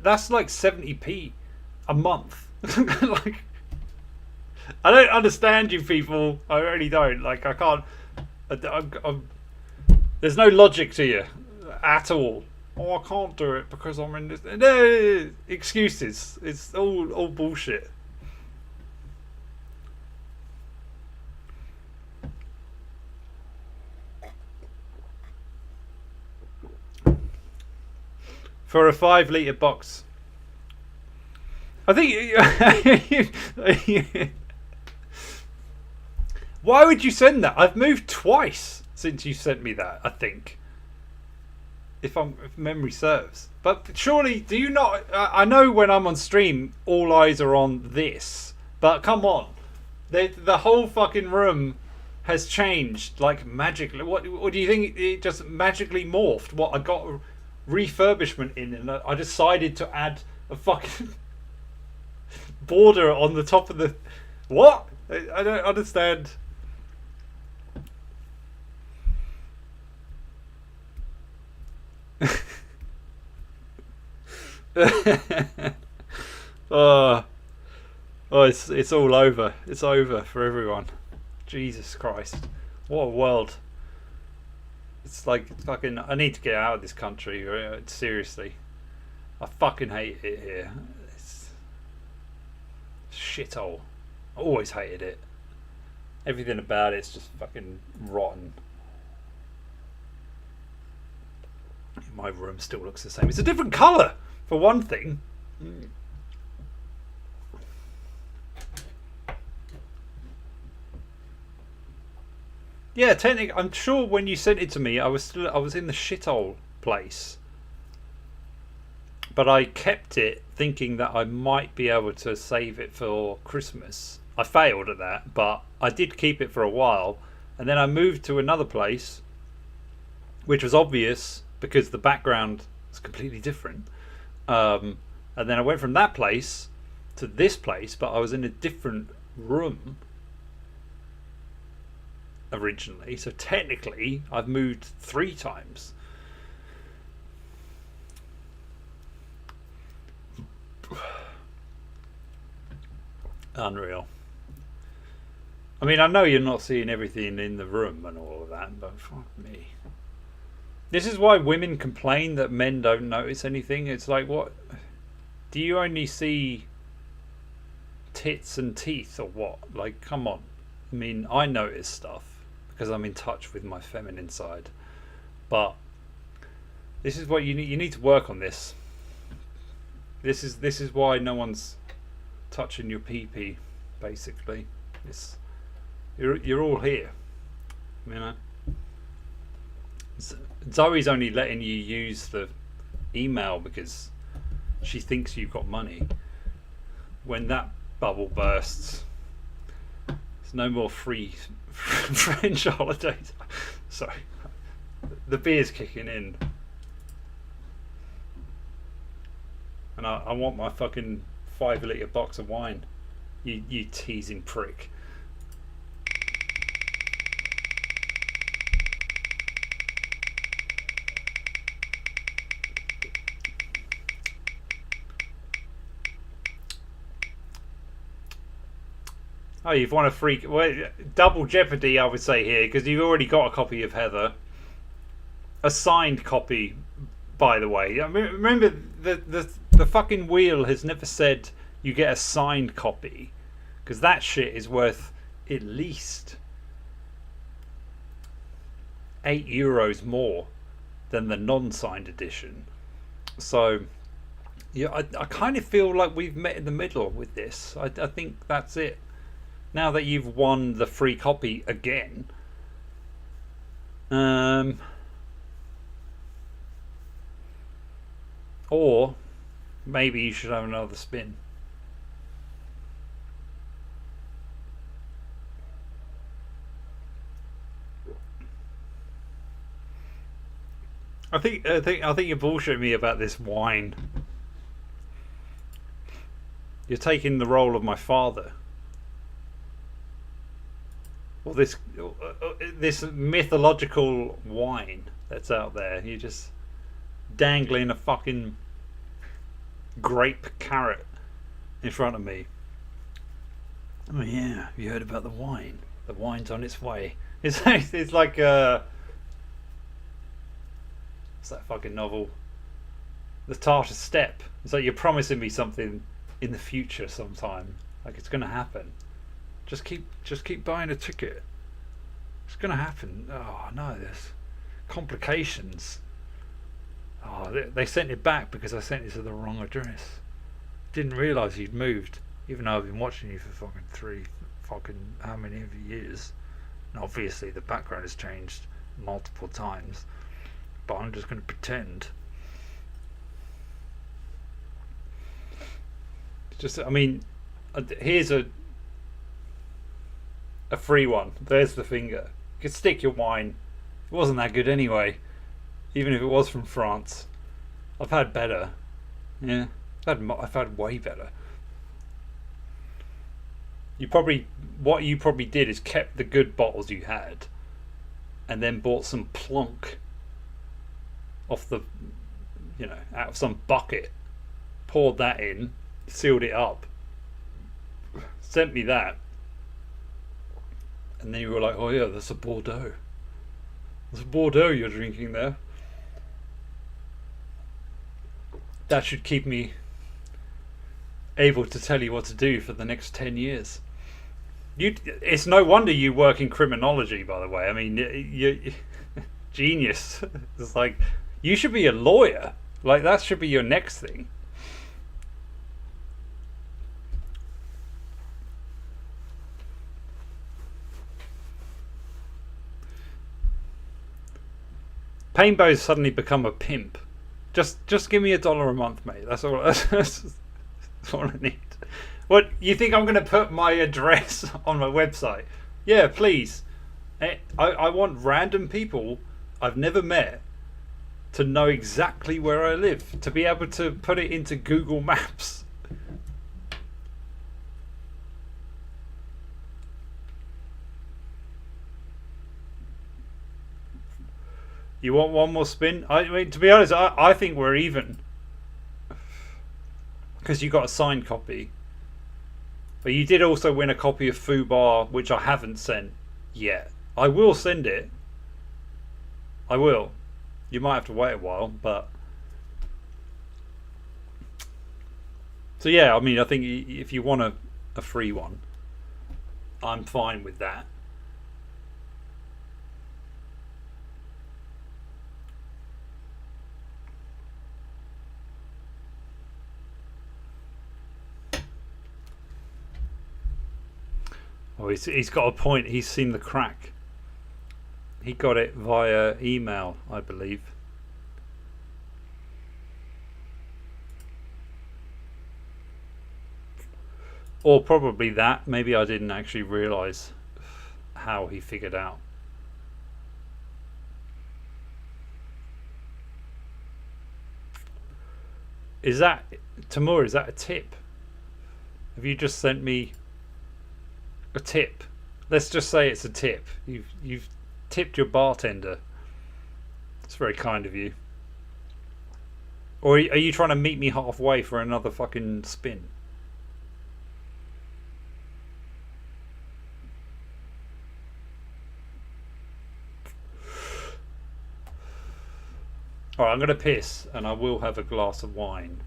That's like 70p a month. Like, I don't understand you people. I really don't. Like, I can't. There's no logic to you at all. Oh, I can't do it because I'm in this. No excuses. It's all bullshit. For a 5-litre box. I think... Why would you send that? I've moved twice since you sent me that, I think. If memory serves. But surely, do you not... I know when I'm on stream, all eyes are on this. But come on. The whole fucking room has changed, like, magically. What do you think? It just magically morphed? What, I got refurbishment in and I decided to add a fucking... border on the top of the... What? I don't understand. Oh, it's all over. It's over for everyone. Jesus Christ. What a world. It's like fucking... I need to get out of this country. Seriously. I fucking hate it here. Shithole. I always hated it. Everything about it's just fucking rotten. My room still looks the same. It's a different colour, for one thing. Yeah, technically, I'm sure when you sent it to me, I was in the shithole place. But I kept it thinking that I might be able to save it for Christmas. I failed at that, but I did keep it for a while. And then I moved to another place, which was obvious because the background was completely different. And then I went from that place to this place, but I was in a different room originally. So technically, I've moved 3 times. Unreal. I mean, I know you're not seeing everything in the room and all of that, but fuck me. This is why women complain that men don't notice anything. It's like, what? Do you only see tits and teeth or what? Like, come on. I mean, I notice stuff because I'm in touch with my feminine side. But this is what you need. You need to work on this. This is why no one's touching your pee-pee, basically. You're all here, you know. Zoe's only letting you use the email because she thinks you've got money. When that bubble bursts, there's no more free French holidays. Sorry, the beer's kicking in, and I want my fucking 5-litre box of wine. You teasing prick. Oh, you've won a free... Well, double jeopardy, I would say here, because you've already got a copy of Heather. A signed copy, by the way. Remember, the fucking wheel has never said you get a signed copy, because that shit is worth at least €8 more than the non-signed edition. So, yeah, I kind of feel like we've met in the middle with this. I think that's it. Now that you've won the free copy again, or maybe you should have another spin. I think you're bullshitting me about this wine. You're taking the role of my father. Well, this mythological wine that's out there. You're just dangling a fucking grape carrot in front of me. Oh yeah, have you heard about the wine? The wine's on its way. It's like what's that fucking novel? The Tartar Steppe. It's like you're promising me something in the future sometime. Like it's gonna happen. Just keep buying a ticket. It's gonna happen. Oh no, there's complications. Oh, they sent it back because I sent it to the wrong address. Didn't realise you'd moved, even though I've been watching you for fucking how many of years. And obviously the background has changed multiple times. But I'm just gonna pretend. Just, I mean, here's a free one. There's the finger. You could stick your wine. It wasn't that good anyway, even if it was from France. I've had better. Yeah, I've had way better. What you probably did is kept the good bottles you had, and then bought some plonk off the, out of some bucket, poured that in, sealed it up, sent me that. And then you were like, oh yeah, that's a Bordeaux. That's a Bordeaux you're drinking there. That should keep me able to tell you what to do for the next 10 years. It's no wonder you work in criminology, by the way. I mean, you genius. It's like, you should be a lawyer. Like, that should be your next thing. Painbow's suddenly become a pimp. Just give me $1 a month, mate. That's all. That's all I need. What, you think I'm going to put my address on my website? Yeah, please. I want random people I've never met to know exactly where I live, to be able to put it into Google Maps. You want one more spin? I mean, to be honest, I think we're even. Because you got a signed copy. But you did also win a copy of Fubar, which I haven't sent yet. I will send it. I will. You might have to wait a while, but... So yeah, I mean, I think if you want a free one, I'm fine with that. Oh, he's got a point. He's seen the crack. He got it via email, I believe. Or probably that. Maybe I didn't actually realise how he figured out. Is that, Timur, is that a tip? Have you just sent me a tip? Let's just say it's a tip. You've tipped your bartender. It's very kind of you. Or are you trying to meet me halfway for another fucking spin? Alright, I'm going to piss and I will have a glass of wine.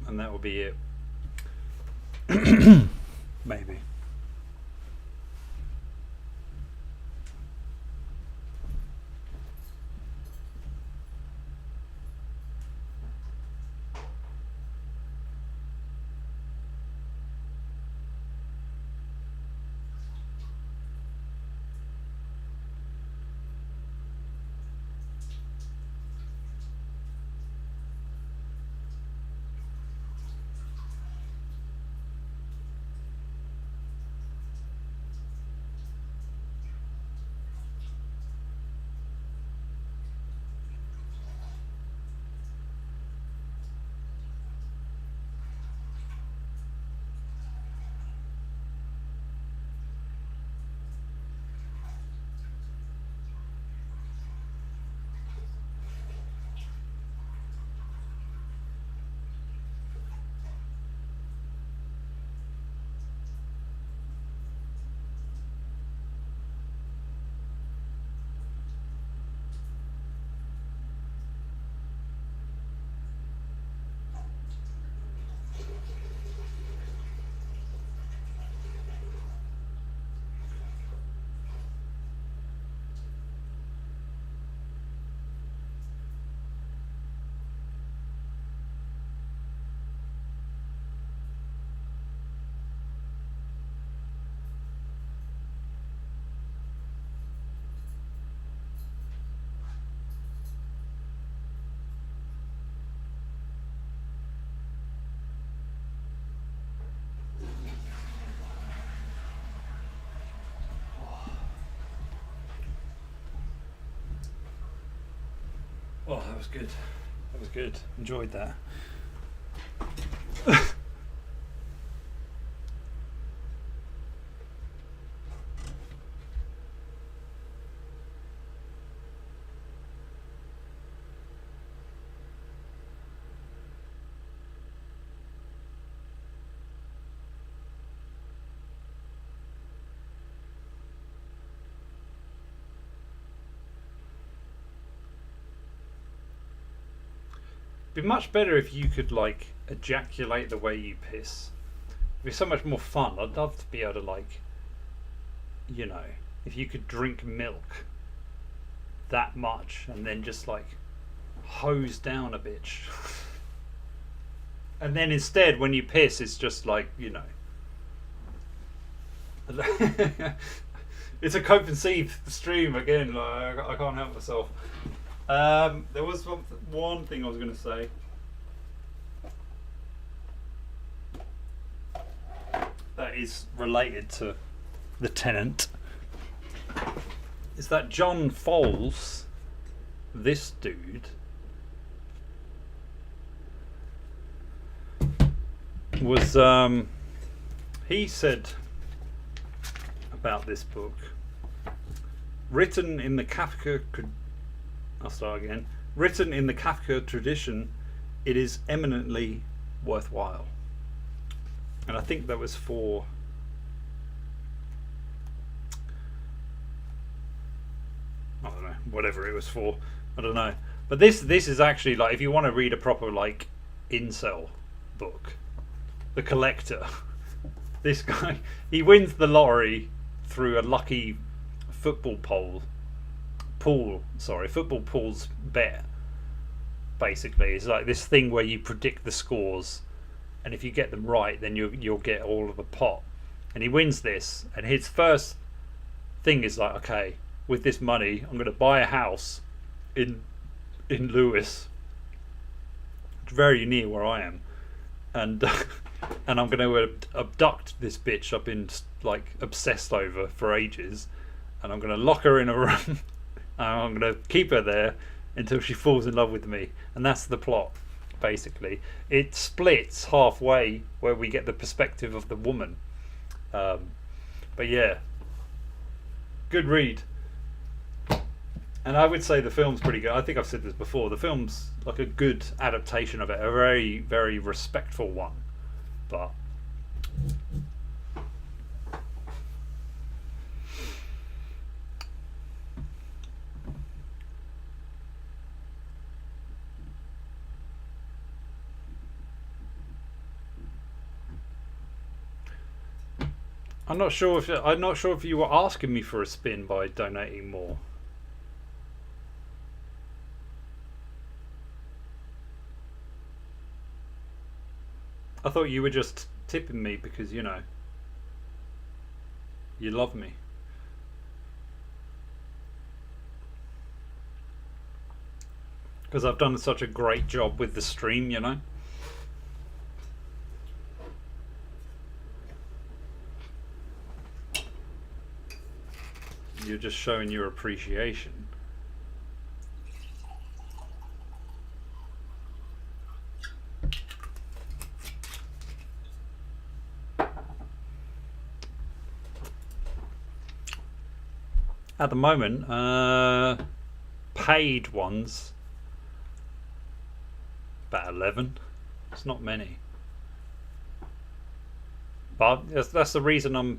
And that will be it. Maybe. Oh, that was good. That was good. Enjoyed that. It'd be much better if you could like ejaculate the way you piss. It'd be so much more fun. I'd love to be able to like, you know, if you could drink milk that much and then just like hose down a bitch. And then instead when you piss it's just like, you know. It's a cope and seethe stream again, like, I can't help myself. There was one thing I was going to say. that is related to the Tenant is that John Fowles, this dude, was he said about this book, written in the Kafka tradition, it is eminently worthwhile. And I think that was for I don't know, whatever it was for, I don't know. But this is actually, like, if you want to read a proper, like, incel book, The Collector, this guy, he wins the lottery through a lucky football pool's bet. Basically, it's like this thing where you predict the scores, and if you get them right, then you'll get all of the pot. And he wins this, and his first thing is like, okay, with this money, I'm going to buy a house in Lewis, very near where I am, and and I'm going to abduct this bitch I've been like obsessed over for ages, and I'm going to lock her in a room, and I'm going to keep her there until she falls in love with me. And that's the plot, basically. It splits halfway where we get the perspective of the woman, but yeah, good read. And I would say the film's pretty good. I think I've said this before. The film's like a good adaptation of it, a very, very respectful one. But I'm not sure if you were asking me for a spin by donating more. I thought you were just tipping me because, you know, you love me. Because I've done such a great job with the stream, you know. You're just showing your appreciation. At the moment, paid ones, about 11. It's not many. But that's the reason I'm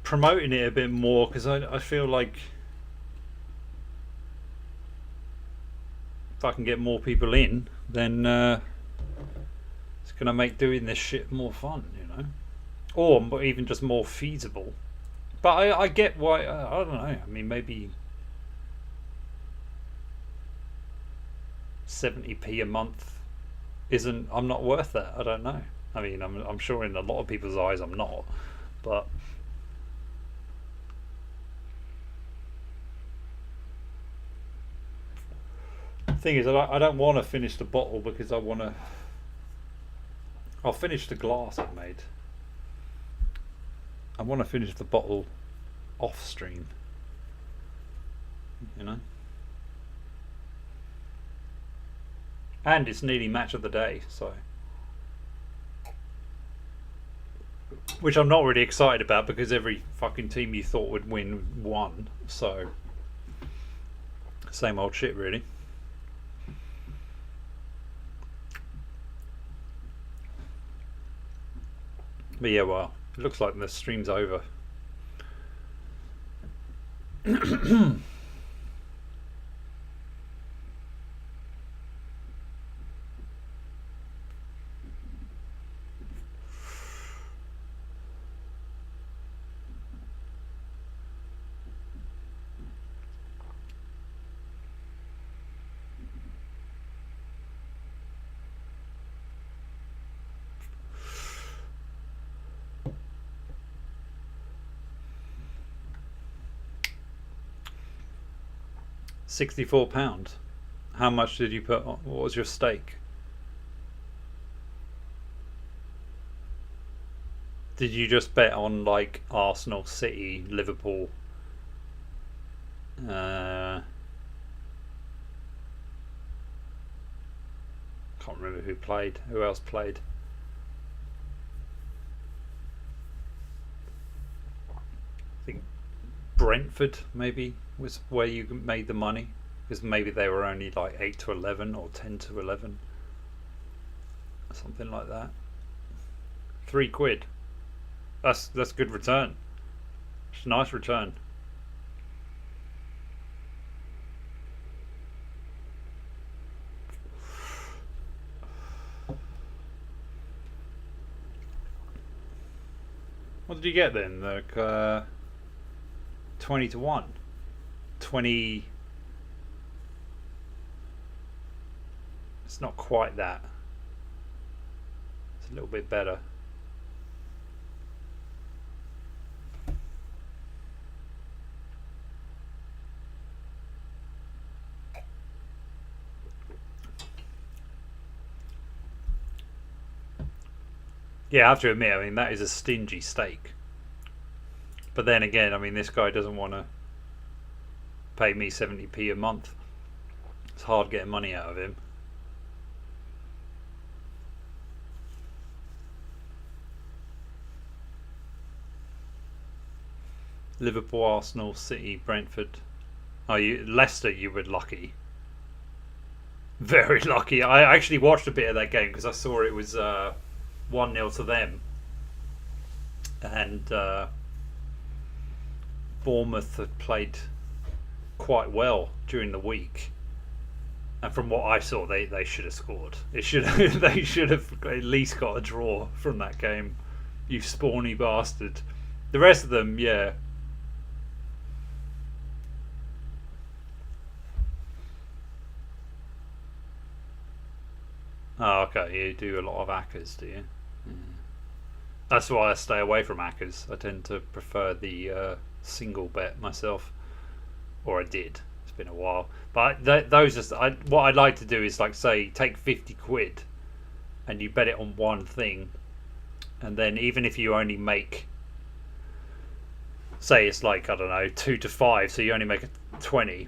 promoting it a bit more, because I feel like if I can get more people in, then it's going to make doing this shit more fun, you know, or even just more feasible. But I get why, I don't know, I mean, maybe 70p a month I'm not worth that. I don't know. I mean, I'm sure in a lot of people's eyes I'm not, but the thing is, I don't want to finish the bottle because I'll finish the glass I've made. I want to finish the bottle off stream, you know. And it's nearly match of the day, so, which I'm not really excited about because every fucking team you thought would win won, so same old shit really. But yeah, well, it looks like the stream's over. £64. How much did you put on? What was your stake? Did you just bet on like Arsenal, City, Liverpool? Can't remember who played. Who else played? I think Brentford maybe was where you made the money, because maybe they were only like 8 to 11 or 10 to 11, something like that. £3. That's good return. It's a nice return. What did you get then? Like 20 to 1. 20. It's not quite that. It's a little bit better. Yeah, I have to admit, I mean, that is a stingy stake. But then again, I mean, this guy doesn't want to pay me 70p a month. It's hard getting money out of him. Liverpool, Arsenal, City, Brentford. Oh, Leicester, you were lucky. Very lucky. I actually watched a bit of that game because I saw it was 1-0 to them, and Bournemouth had played quite well during the week, and from what I saw, they should have scored. They should have at least got a draw from that game. You spawny bastard. The rest of them, yeah. Oh, okay. You do a lot of ACCAs, do you? That's why I stay away from ACCAs. I tend to prefer the single bet myself, or I did. It's been a while, but those are what I'd like to do is like say take 50 quid, and you bet it on one thing, and then even if you only make, say it's like I don't know 2 to 5, so you only make a 20.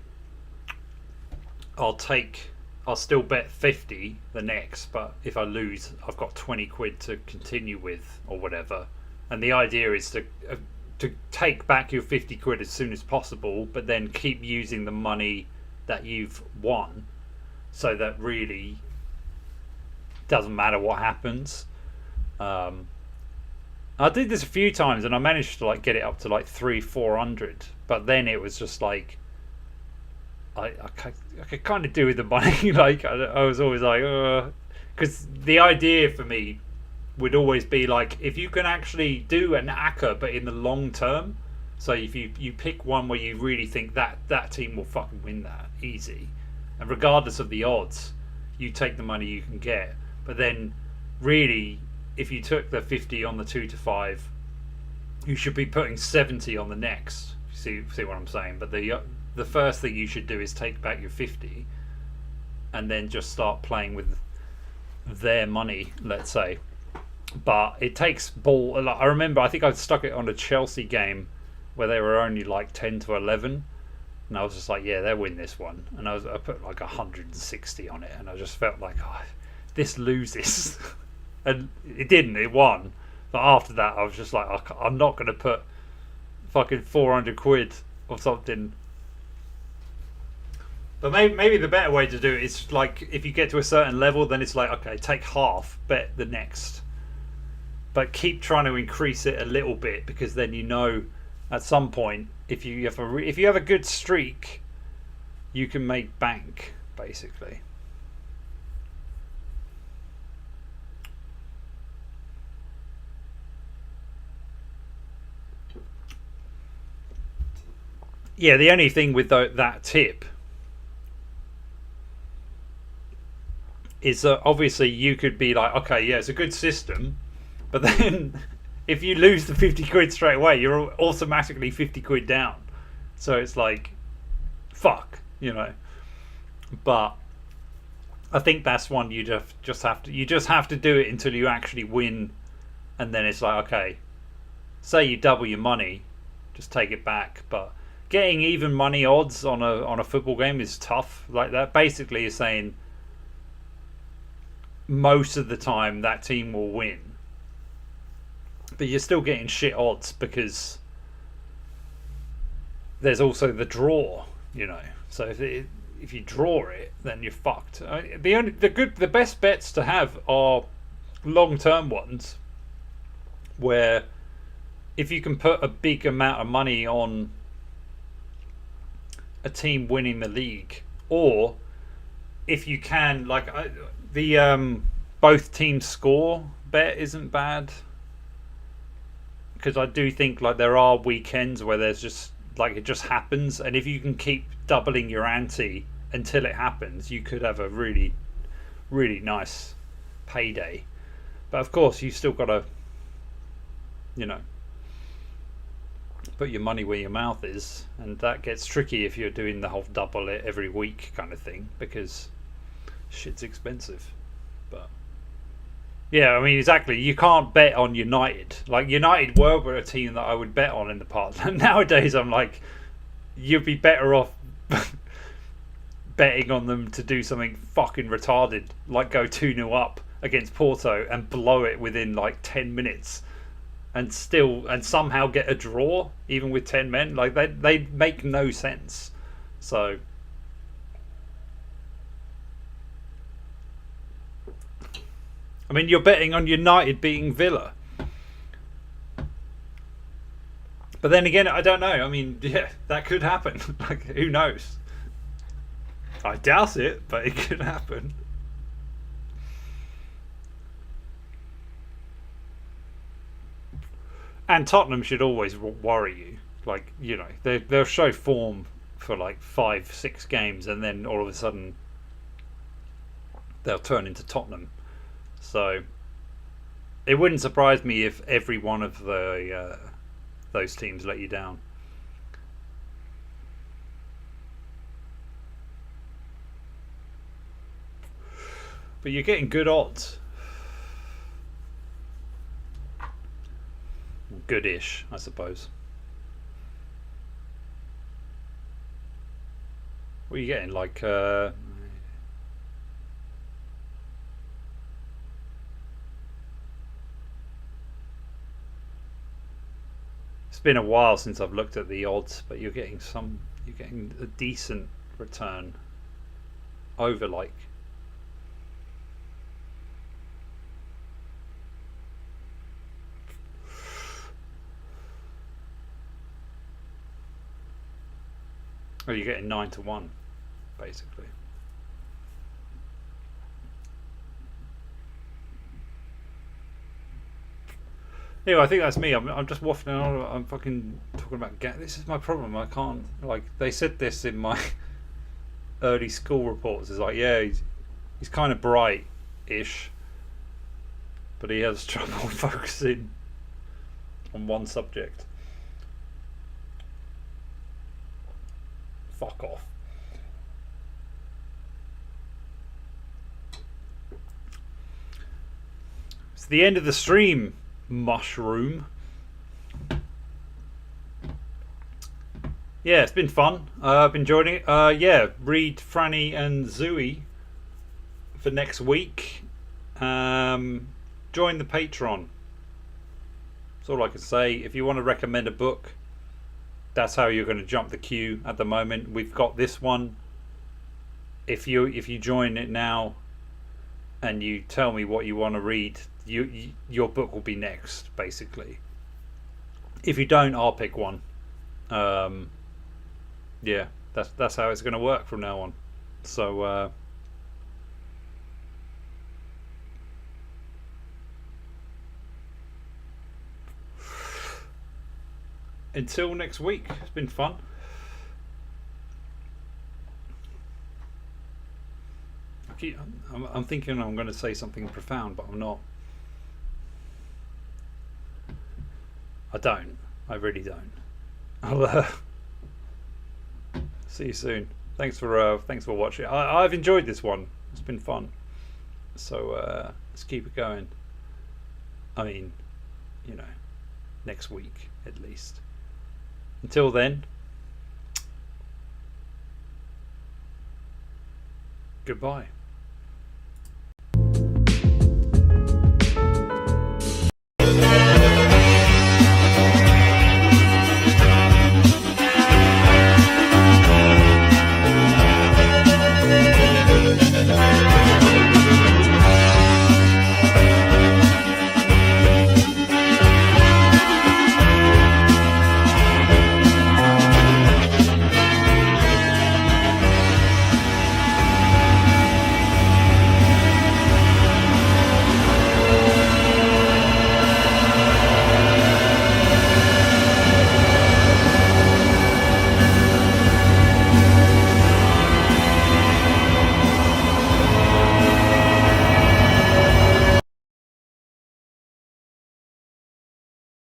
I'll still bet 50 the next, but if I lose, I've got 20 quid to continue with or whatever. And the idea is to take back your 50 quid as soon as possible, but then keep using the money that you've won, so that really doesn't matter what happens. I did this a few times and I managed to like get it up to like 300-400, but then it was just like I could kind of do with the money. Like I was always like, because the idea for me would always be like, if you can actually do an ACCA but in the long term, so if you pick one where you really think that team will fucking win that easy, and regardless of the odds, you take the money you can get. But then really, if you took the 50 on the 2 to 5, you should be putting 70 on the next. See what I'm saying? But the first thing you should do is take back your 50 and then just start playing with their money, let's say. But it takes ball. I remember, I think I stuck it on a Chelsea game where they were only like 10 to 11, and I was just like, yeah, they'll win this one. And I put like 160 on it, and I just felt like, oh, this loses. And it didn't, it won. But after that, I was just like, I'm not going to put fucking 400 quid or something. But maybe the better way to do it is like, if you get to a certain level, then it's like, okay, take half, bet the next, but keep trying to increase it a little bit, because then you know at some point, if you have a good streak, you can make bank basically. Yeah, the only thing with that tip is that obviously you could be like, okay, yeah, it's a good system, but then if you lose the 50 quid straight away, you're automatically 50 quid down. So it's like, fuck, you know. But I think that's one you just have to do it until you actually win, and then it's like, okay, say you double your money, just take it back. But getting even money odds on a football game is tough. Like that basically is saying most of the time that team will win, but you're still getting shit odds because there's also the draw, you know. So if you draw it, then you're fucked. The best bets to have are long-term ones, where if you can put a big amount of money on a team winning the league, or if you can, like the both teams score bet isn't bad, because I do think like there are weekends where there's just like it just happens, and if you can keep doubling your ante until it happens, you could have a really, really nice payday. But of course, you still got to, you know, put your money where your mouth is, and that gets tricky if you're doing the whole double it every week kind of thing, because shit's expensive. But yeah, I mean, exactly. You can't bet on United. Like United were a team that I would bet on in the past. Nowadays, I'm like, you'd be better off betting on them to do something fucking retarded, like go 2-0 up against Porto and blow it within like 10 minutes, and somehow get a draw even with 10 men. Like they make no sense. So I mean, you're betting on United beating Villa. But then again, I don't know. I mean, yeah, that could happen. Like, who knows? I doubt it, but it could happen. And Tottenham should always worry you. Like, you know, they'll show form for like 5-6 games, and then all of a sudden they'll turn into Tottenham. So it wouldn't surprise me if every one of those teams let you down. But you're getting good odds. Goodish, I suppose. What are you getting? Like it's been a while since I've looked at the odds, but you're getting a decent return over like you're getting 9-1 basically. Anyway, I think that's me. I'm just waffling on. I'm fucking talking about this is my problem. I can't, like, they said this in my early school reports. It's like, yeah, he's kind of bright-ish, but he has trouble focusing on one subject. Fuck off. It's the end of the stream, mushroom. Yeah, it's been fun. I've been enjoying it. Yeah, read Franny and Zooey for next week. Join the Patreon. That's all I can say. If you want to recommend a book, that's how you're going to jump the queue at the moment. We've got this one. If you join it now and you tell me what you want to read, your book will be next, basically. If you don't, I'll pick one. Yeah, that's how it's going to work from now on. So until next week, it's been fun. I'm thinking I'm going to say something profound, but I'm not. I don't. I really don't. I'll see you soon. Thanks for watching. I've enjoyed this one. It's been fun. So let's keep it going. I mean, you know, next week at least. Until then, goodbye.